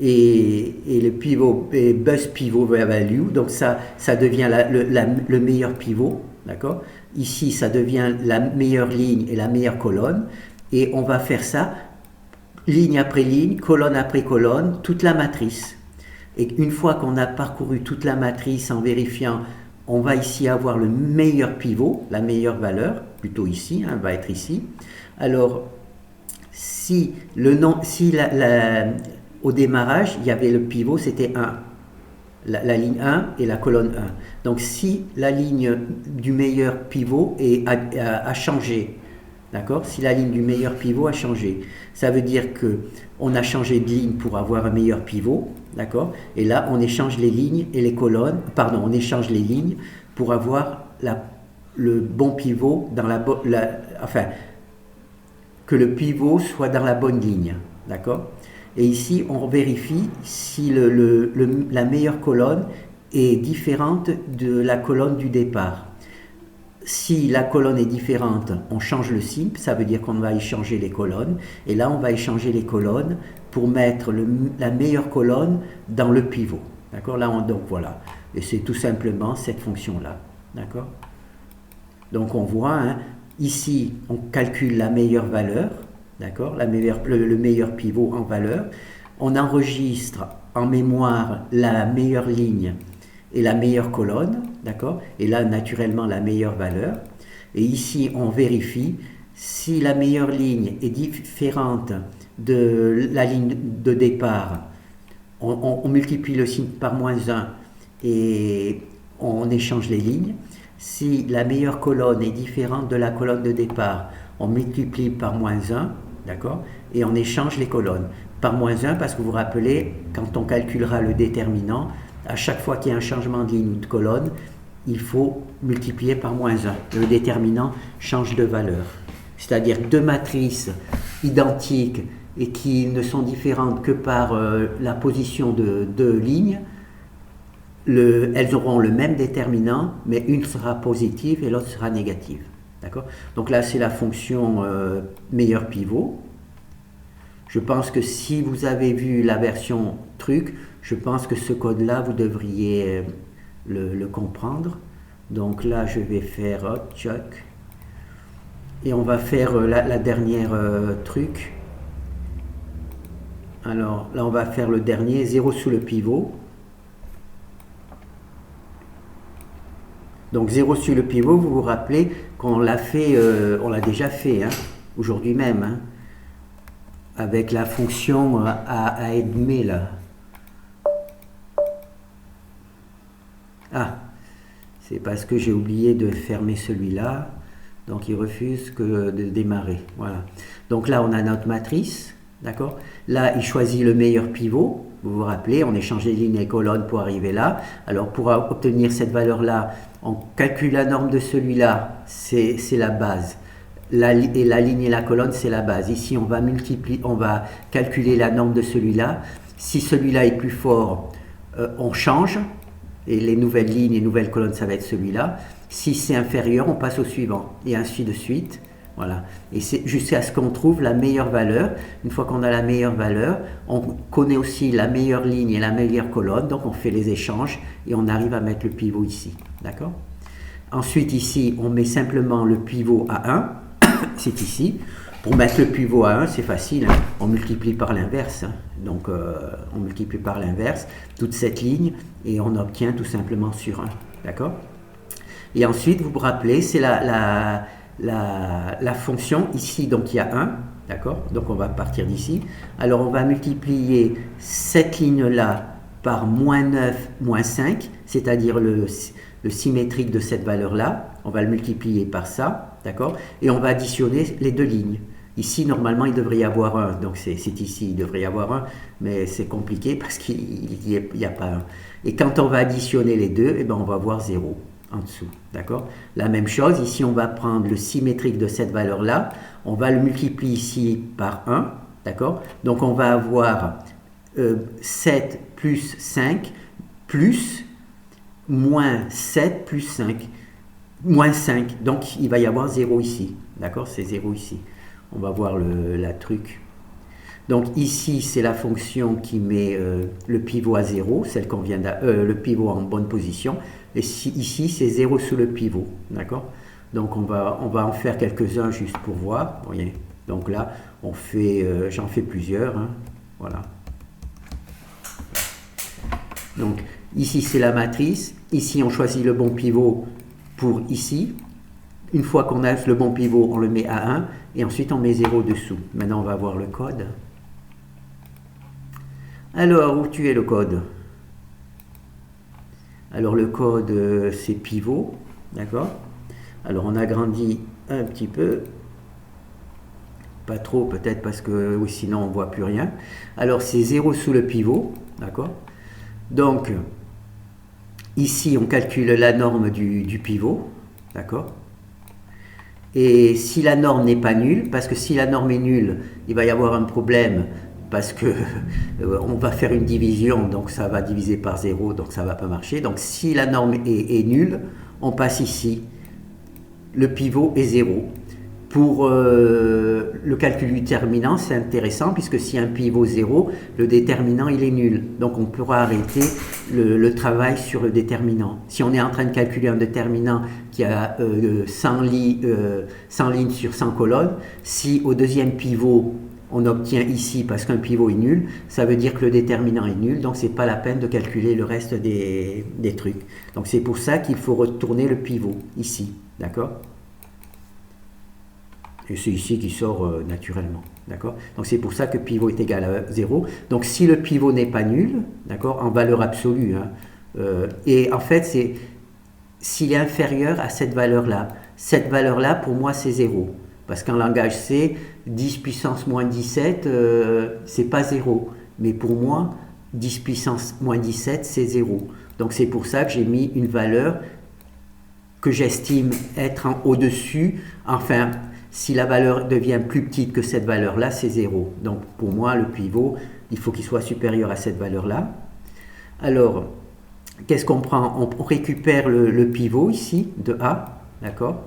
Et le pivot est bus pivot value. Donc, ça devient le meilleur pivot. D'accord? Ici, ça devient la meilleure ligne et la meilleure colonne. Et on va faire ça ligne après ligne, colonne après colonne, toute la matrice. Et une fois qu'on a parcouru toute la matrice en vérifiant, on va ici avoir le meilleur pivot, la meilleure valeur, plutôt ici, va être ici. Alors, si au démarrage, il y avait le pivot, c'était 1. La ligne 1 et la colonne 1. Donc, si la ligne du meilleur pivot a changé, d'accord? Si la ligne du meilleur pivot a changé, ça veut dire qu'on a changé de ligne pour avoir un meilleur pivot, d'accord? Et là, on échange les lignes et les colonnes, pardon, on échange les lignes pour avoir le bon pivot dans enfin, que le pivot soit dans la bonne ligne, d'accord? Et ici, on vérifie si la meilleure colonne est différente de la colonne du départ. Si la colonne est différente, on change le signe, ça veut dire qu'on va échanger les colonnes. Et là, on va échanger les colonnes pour mettre la meilleure colonne dans le pivot. D'accord? Là, donc voilà. Et c'est tout simplement cette fonction-là. D'accord? Donc on voit, ici, on calcule la meilleure valeur. D'accord? Le meilleur pivot en valeur. On enregistre en mémoire la meilleure ligne et la meilleure colonne, d'accord? Et là, naturellement, la meilleure valeur. Et ici, on vérifie si la meilleure ligne est différente de la ligne de départ. On multiplie le signe par -1 et on échange les lignes. Si la meilleure colonne est différente de la colonne de départ, on multiplie par -1, d'accord? Et on échange les colonnes. Par -1, parce que vous vous rappelez, quand on calculera le déterminant, à chaque fois qu'il y a un changement de ligne ou de colonne, il faut multiplier par -1. Le déterminant change de valeur. C'est-à-dire deux matrices identiques et qui ne sont différentes que par la position de deux lignes, elles auront le même déterminant, mais une sera positive et l'autre sera négative. D'accord? Donc là, c'est la fonction meilleur pivot. Je pense que si vous avez vu la version truc, je pense que ce code-là, vous devriez le comprendre. Donc là, je vais faire check. Et on va faire la dernière truc. Alors là, on va faire le dernier, 0 sous le pivot. Donc 0 sur le pivot, vous vous rappelez qu'on l'a fait, on l'a déjà fait, aujourd'hui même, avec la fonction ADME là. Ah, c'est parce que j'ai oublié de fermer celui-là, donc il refuse de démarrer. Voilà. Donc là, on a notre matrice, d'accord? Là, il choisit le meilleur pivot. Vous vous rappelez, on échange les lignes et colonnes pour arriver là. Alors, pour obtenir cette valeur-là, on calcule la norme de celui-là, c'est la base. Et la ligne et la colonne, c'est la base. Ici, on va calculer la norme de celui-là. Si celui-là est plus fort, on change. Et les nouvelles lignes et nouvelles colonnes, ça va être celui-là. Si c'est inférieur, on passe au suivant. Et ainsi de suite. Voilà. Et c'est jusqu'à ce qu'on trouve la meilleure valeur. Une fois qu'on a la meilleure valeur, on connaît aussi la meilleure ligne et la meilleure colonne. Donc on fait les échanges et on arrive à mettre le pivot ici. D'accord? Ensuite, ici, on met simplement le pivot à 1. C'est ici. Pour mettre le pivot à 1, c'est facile. On multiplie par l'inverse. Donc, on multiplie par l'inverse toute cette ligne et on obtient tout simplement sur 1. D'accord? Et ensuite, vous vous rappelez, c'est la fonction ici, donc il y a 1, d'accord? Donc on va partir d'ici. Alors on va multiplier cette ligne-là par moins 9, moins 5, c'est-à-dire le symétrique de cette valeur-là. On va le multiplier par ça, d'accord? Et on va additionner les deux lignes. Ici, normalement, il devrait y avoir 1, donc c'est ici, il devrait y avoir 1, mais c'est compliqué parce qu'il n'y a pas 1. Et quand on va additionner les deux, eh ben, on va avoir 0 en dessous, d'accord? La même chose, ici, on va prendre le symétrique de cette valeur-là, on va le multiplier ici par 1, d'accord? Donc, on va avoir 7 plus 5 plus moins 7 plus 5, moins 5, donc il va y avoir 0 ici, d'accord? C'est 0 ici. On va voir la truc. Donc ici, c'est la fonction qui met le pivot à 0, celle qu'on vient le pivot en bonne position. Et ici, c'est 0 sous le pivot. D'accord? Donc on va en faire quelques-uns juste pour voir. Vous voyez? Donc là, j'en fais plusieurs. Hein. Voilà. Donc ici, c'est la matrice. Ici, on choisit le bon pivot pour ici. Une fois qu'on a le bon pivot, on le met à 1 et ensuite on met 0 dessous. Maintenant, on va voir le code. Alors, où tu es le code? Alors, le code, c'est pivot. D'accord? Alors, on agrandit un petit peu. Pas trop, peut-être, parce que oui, sinon, on ne voit plus rien. Alors, c'est 0 sous le pivot. D'accord? Donc, ici, on calcule la norme du pivot. D'accord? Et si la norme n'est pas nulle, parce que si la norme est nulle, il va y avoir un problème, parce que on va faire une division, donc ça va diviser par 0, donc ça ne va pas marcher. Donc si la norme est nulle, on passe ici, le pivot est 0. Pour le calcul du déterminant, c'est intéressant, puisque si un pivot 0, le déterminant il est nul. Donc on pourra arrêter le travail sur le déterminant. Si on est en train de calculer un déterminant qui a 100 lignes sur 100 colonnes, si au deuxième pivot on obtient ici, parce qu'un pivot est nul, ça veut dire que le déterminant est nul, donc c'est pas la peine de calculer le reste des trucs. Donc c'est pour ça qu'il faut retourner le pivot, ici, d'accord ? Et c'est ici qui sort naturellement, d'accord? Donc c'est pour ça que pivot est égal à 0. Donc si le pivot n'est pas nul, d'accord, en valeur absolue, hein, et en fait c'est s'il est inférieur à cette valeur-là, pour moi c'est 0. Parce qu'en langage C, 10 puissance moins 17, c'est pas 0. Mais pour moi, 10 puissance moins 17, c'est 0. Donc c'est pour ça que j'ai mis une valeur que j'estime être au-dessus, enfin... Si la valeur devient plus petite que cette valeur-là, c'est 0. Donc pour moi, le pivot, il faut qu'il soit supérieur à cette valeur-là. Alors, qu'est-ce qu'on prend? On récupère le pivot ici, de A, d'accord?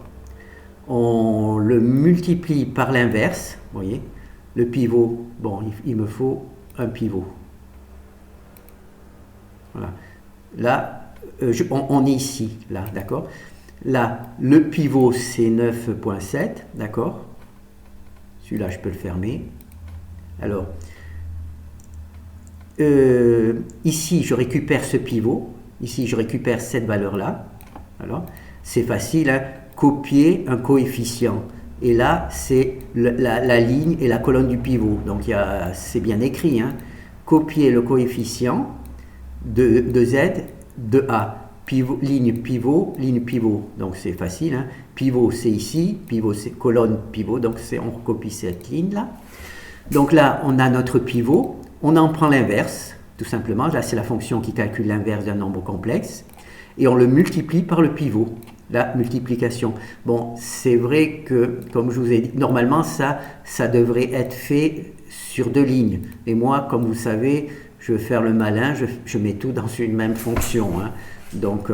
On le multiplie par l'inverse, vous voyez? Le pivot, bon, il me faut un pivot. Voilà. Là, on est ici, là, d'accord? Là, le pivot, c'est 9.7, d'accord? Celui-là, je peux le fermer. Alors, ici, je récupère ce pivot. Ici, je récupère cette valeur-là. Alors, c'est facile, hein? Copier un coefficient. Et là, c'est la ligne et la colonne du pivot. Donc, c'est bien écrit, hein? Copier le coefficient de Z de A. Pivot, ligne pivot, donc c'est facile, hein. Pivot c'est ici, pivot c'est colonne pivot, donc on recopie cette ligne là. Donc là on a notre pivot, on en prend l'inverse, tout simplement, là c'est la fonction qui calcule l'inverse d'un nombre complexe, et on le multiplie par le pivot, la multiplication. Bon, c'est vrai que, comme je vous ai dit, normalement ça devrait être fait sur deux lignes, et moi, comme vous savez, je vais faire le malin, je mets tout dans une même fonction, hein. Donc,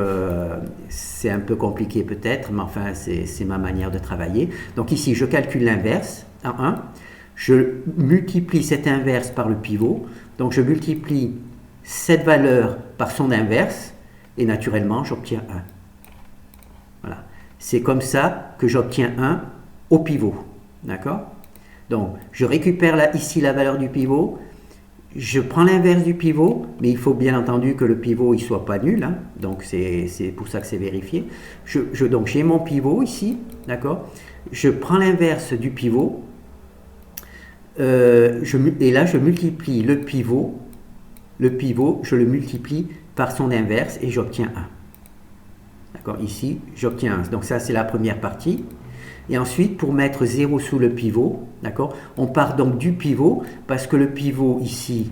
c'est un peu compliqué peut-être, mais enfin, c'est ma manière de travailler. Donc ici, je calcule l'inverse en 1. Je multiplie cette inverse par le pivot. Donc, je multiplie cette valeur par son inverse. Et naturellement, j'obtiens 1. Voilà. C'est comme ça que j'obtiens 1 au pivot. D'accord? Donc, je récupère ici la valeur du pivot. je prends l'inverse du pivot, mais il faut bien entendu que le pivot il soit pas nul, hein, donc c'est pour ça que c'est vérifié. Donc j'ai mon pivot ici, d'accord. Je prends l'inverse du pivot, et là je multiplie le pivot, je le multiplie par son inverse et j'obtiens 1. D'accord, ici j'obtiens 1. Donc ça c'est la première partie. Et ensuite, pour mettre 0 sous le pivot, d'accord, on part donc du pivot, parce que le pivot ici,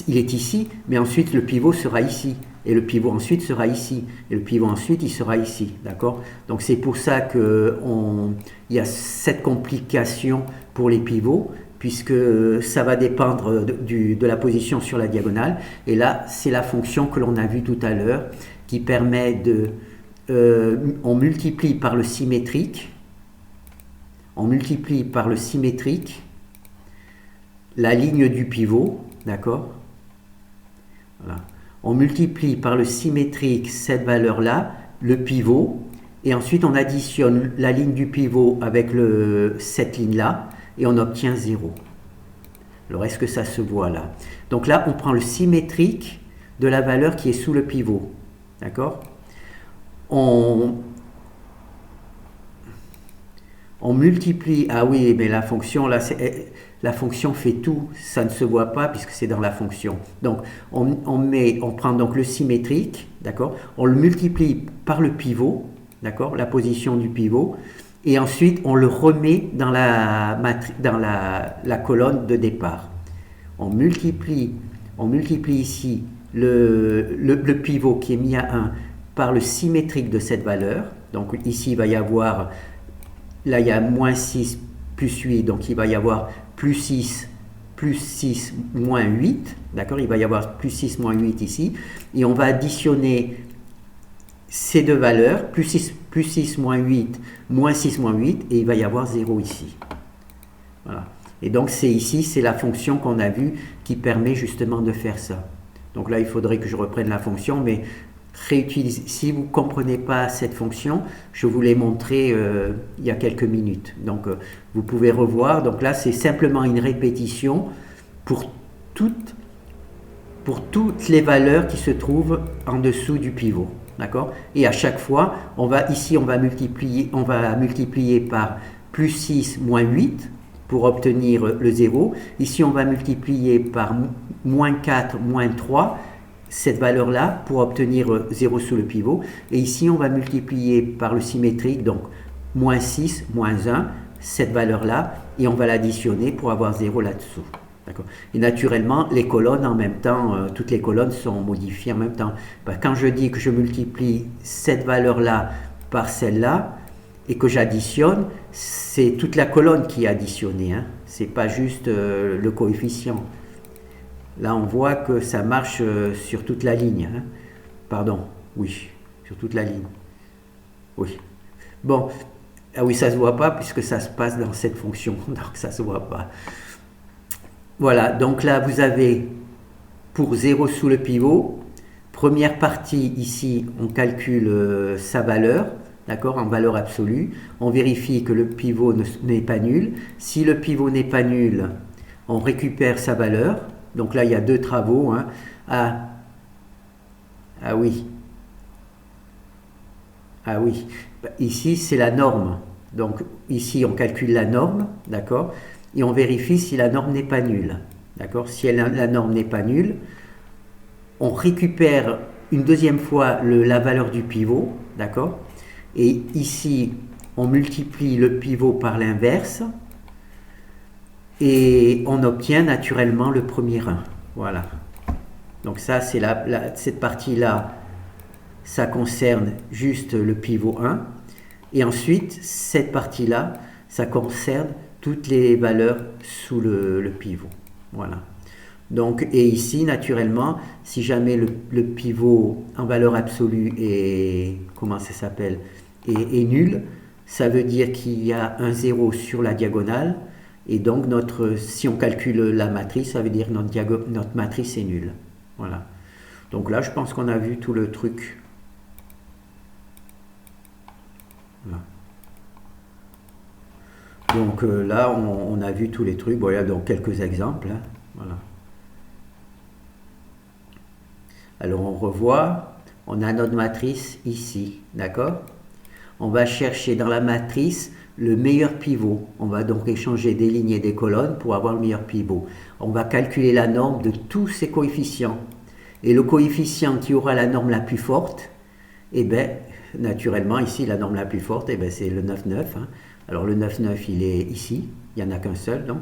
il est ici, mais ensuite le pivot sera ici, et le pivot ensuite sera ici, et le pivot ensuite il sera ici, d'accord. Donc c'est pour ça qu'il y a cette complication pour les pivots, puisque ça va dépendre de la position sur la diagonale, et là c'est la fonction que l'on a vue tout à l'heure, qui permet de... on multiplie par le symétrique, la ligne du pivot, d'accord. Voilà. On multiplie par le symétrique cette valeur-là, le pivot, et ensuite on additionne la ligne du pivot avec cette ligne-là, et on obtient 0. Alors est-ce que ça se voit là? Donc là, on prend le symétrique de la valeur qui est sous le pivot, d'accord. On multiplie, ah oui, mais la fonction là, la fonction fait tout, ça ne se voit pas puisque c'est dans la fonction. Donc on prend donc le symétrique, d'accord, on le multiplie par le pivot, d'accord, la position du pivot, et ensuite on le remet dans la colonne de départ. On multiplie ici le pivot qui est mis à 1 par le symétrique de cette valeur. Donc ici il va y avoir... Là, il y a moins 6 plus 8, donc il va y avoir plus 6, moins 8. D'accord, il va y avoir plus 6, moins 8 ici. Et on va additionner ces deux valeurs, plus 6, moins 8, moins 6, moins 8, et il va y avoir 0 ici. Voilà. Et donc, ici, c'est la fonction qu'on a vue qui permet justement de faire ça. Donc là, il faudrait que je reprenne la fonction, mais... Si vous ne comprenez pas cette fonction, je vous l'ai montré il y a quelques minutes. Donc vous pouvez revoir. Donc là, c'est simplement une répétition pour toutes les valeurs qui se trouvent en dessous du pivot. D'accord? Et à chaque fois, on va multiplier par plus 6 moins 8 pour obtenir le 0. Ici, on va multiplier par moins 4 moins 3. Cette valeur-là pour obtenir 0 sous le pivot. Et ici, on va multiplier par le symétrique, donc moins 6, moins 1, cette valeur-là, et on va l'additionner pour avoir 0 là-dessous. Et naturellement, les colonnes en même temps, toutes les colonnes sont modifiées en même temps. Quand je dis que je multiplie cette valeur-là par celle-là, et que j'additionne, c'est toute la colonne qui est additionnée, hein. Ce n'est pas juste le coefficient. Là, on voit que ça marche sur toute la ligne. Hein. Pardon, oui, sur toute la ligne. Oui. Bon, ah oui, ça ne se voit pas puisque ça se passe dans cette fonction, donc ça ne se voit pas. Voilà, donc là, vous avez pour 0 sous le pivot, première partie ici, on calcule sa valeur, d'accord, en valeur absolue. On vérifie que le pivot n'est pas nul. Si le pivot n'est pas nul, on récupère sa valeur. Donc là, il y a deux travaux. Hein. Ah oui. Ah oui. Ici, c'est la norme. Donc ici, on calcule la norme, d'accord, et on vérifie si la norme n'est pas nulle. D'accord. Si la norme n'est pas nulle, on récupère une deuxième fois la valeur du pivot, d'accord. Et ici, on multiplie le pivot par l'inverse. Et on obtient naturellement le premier 1. Voilà. Donc ça, c'est cette partie-là, ça concerne juste le pivot 1. Et ensuite, cette partie-là, ça concerne toutes les valeurs sous le pivot. Voilà. Donc, et ici, naturellement, si jamais le pivot en valeur absolue est, comment ça s'appelle, est nul, ça veut dire qu'il y a un 0 sur la diagonale. Et donc, si on calcule la matrice, ça veut dire que notre matrice est nulle. Voilà. Donc là, je pense qu'on a vu tout le truc. Voilà. Donc là, on a vu tous les trucs. Bon, il y a donc quelques exemples. Hein. Voilà. Alors on revoit, on a notre matrice ici, d'accord? On va chercher dans la matrice le meilleur pivot. On va donc échanger des lignes et des colonnes pour avoir le meilleur pivot. On va calculer la norme de tous ces coefficients. Et le coefficient qui aura la norme la plus forte, eh bien, naturellement, ici, la norme la plus forte, eh bien, c'est le 9,9. Hein. Alors le 9,9, il est ici. Il n'y en a qu'un seul, donc.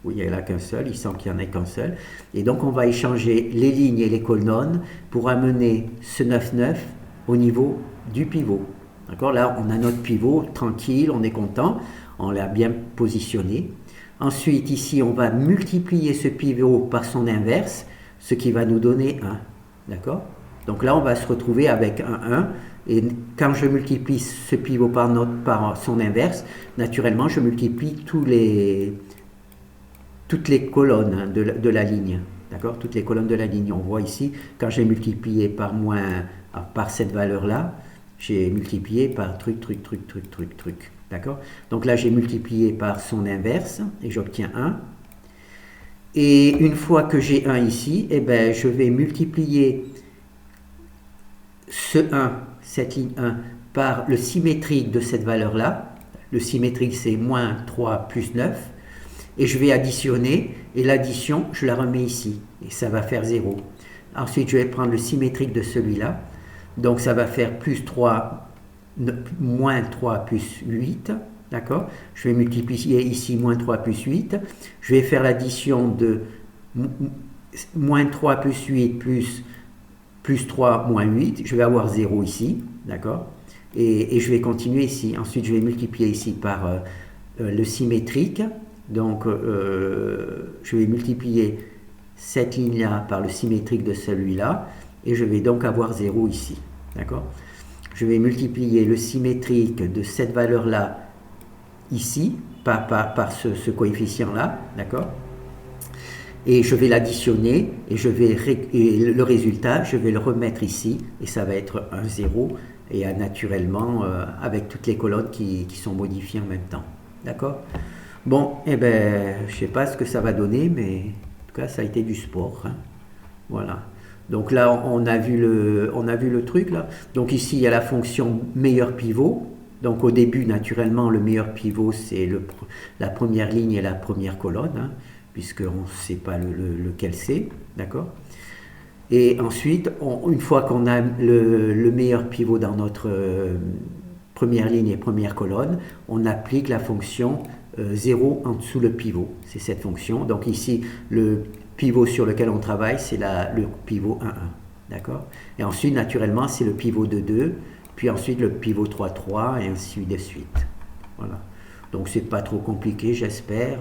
Oui, il n'y en a qu'un seul. Il semble qu'il n'y en ait qu'un seul. Et donc, on va échanger les lignes et les colonnes pour amener ce 9,9 au niveau du pivot. D'accord? Là, on a notre pivot tranquille, on est content. On l'a bien positionné. Ensuite, ici, on va multiplier ce pivot par son inverse, ce qui va nous donner 1. D'accord? Donc là, on va se retrouver avec un 1. Et quand je multiplie ce pivot par son inverse, naturellement, je multiplie toutes les colonnes de la ligne. D'accord? Toutes les colonnes de la ligne. On voit ici, quand j'ai multiplié par cette valeur-là, j'ai multiplié par truc. D'accord? Donc là, j'ai multiplié par son inverse et j'obtiens 1. Et une fois que j'ai 1 ici, eh ben, je vais multiplier ce 1, cette ligne 1, par le symétrique de cette valeur-là. Le symétrique, c'est moins 3 plus 9. Et je vais additionner, et l'addition, je la remets ici. Et ça va faire 0. Ensuite, je vais prendre le symétrique de celui-là. Donc, ça va faire plus 3, moins 3 plus 8. D'accord? Je vais multiplier ici moins 3 plus 8. Je vais faire l'addition de moins 3 plus 8 plus 3 moins 8. Je vais avoir 0 ici. D'accord? Et je vais continuer ici. Ensuite, je vais multiplier ici par le symétrique. Donc, je vais multiplier cette ligne-là par le symétrique de celui-là. Et je vais donc avoir 0 ici. D'accord? Je vais multiplier le symétrique de cette valeur-là ici, par ce coefficient-là, d'accord? Et je vais l'additionner, et le résultat, je vais le remettre ici, et ça va être un 0, et naturellement, avec toutes les colonnes qui sont modifiées en même temps, d'accord? Bon, eh ben, je ne sais pas ce que ça va donner, mais en tout cas, ça a été du sport, hein. Voilà. Donc là, on a vu le truc, là. Donc ici, il y a la fonction meilleur pivot. Donc au début, naturellement, le meilleur pivot, c'est la première ligne et la première colonne, hein, puisqu'on ne sait pas lequel c'est, d'accord? Et ensuite, une fois qu'on a le meilleur pivot dans notre première ligne et première colonne, on applique la fonction 0 en dessous le pivot. C'est cette fonction. Donc ici, le pivot sur lequel on travaille, c'est le pivot 1,1, d'accord? Et ensuite, naturellement, c'est le pivot 2,2, puis ensuite le pivot 3,3 et ainsi de suite. Voilà. Donc c'est pas trop compliqué, j'espère.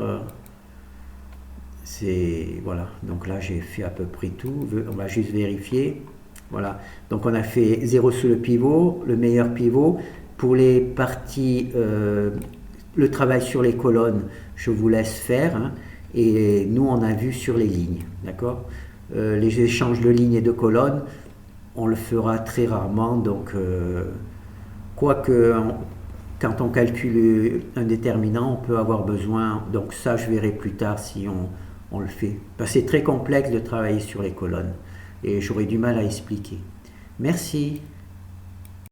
Voilà. Donc là j'ai fait à peu près tout. On va juste vérifier. Voilà. Donc on a fait 0 sous le pivot, le meilleur pivot. Pour les parties, le travail sur les colonnes, je vous laisse faire. Hein, et nous on a vu sur les lignes, d'accord? Les échanges de lignes et de colonnes, on le fera très rarement, donc quoique quand on calcule un déterminant, on peut avoir besoin, donc ça je verrai plus tard si on le fait. Parce que c'est très complexe de travailler sur les colonnes et j'aurai du mal à expliquer. Merci.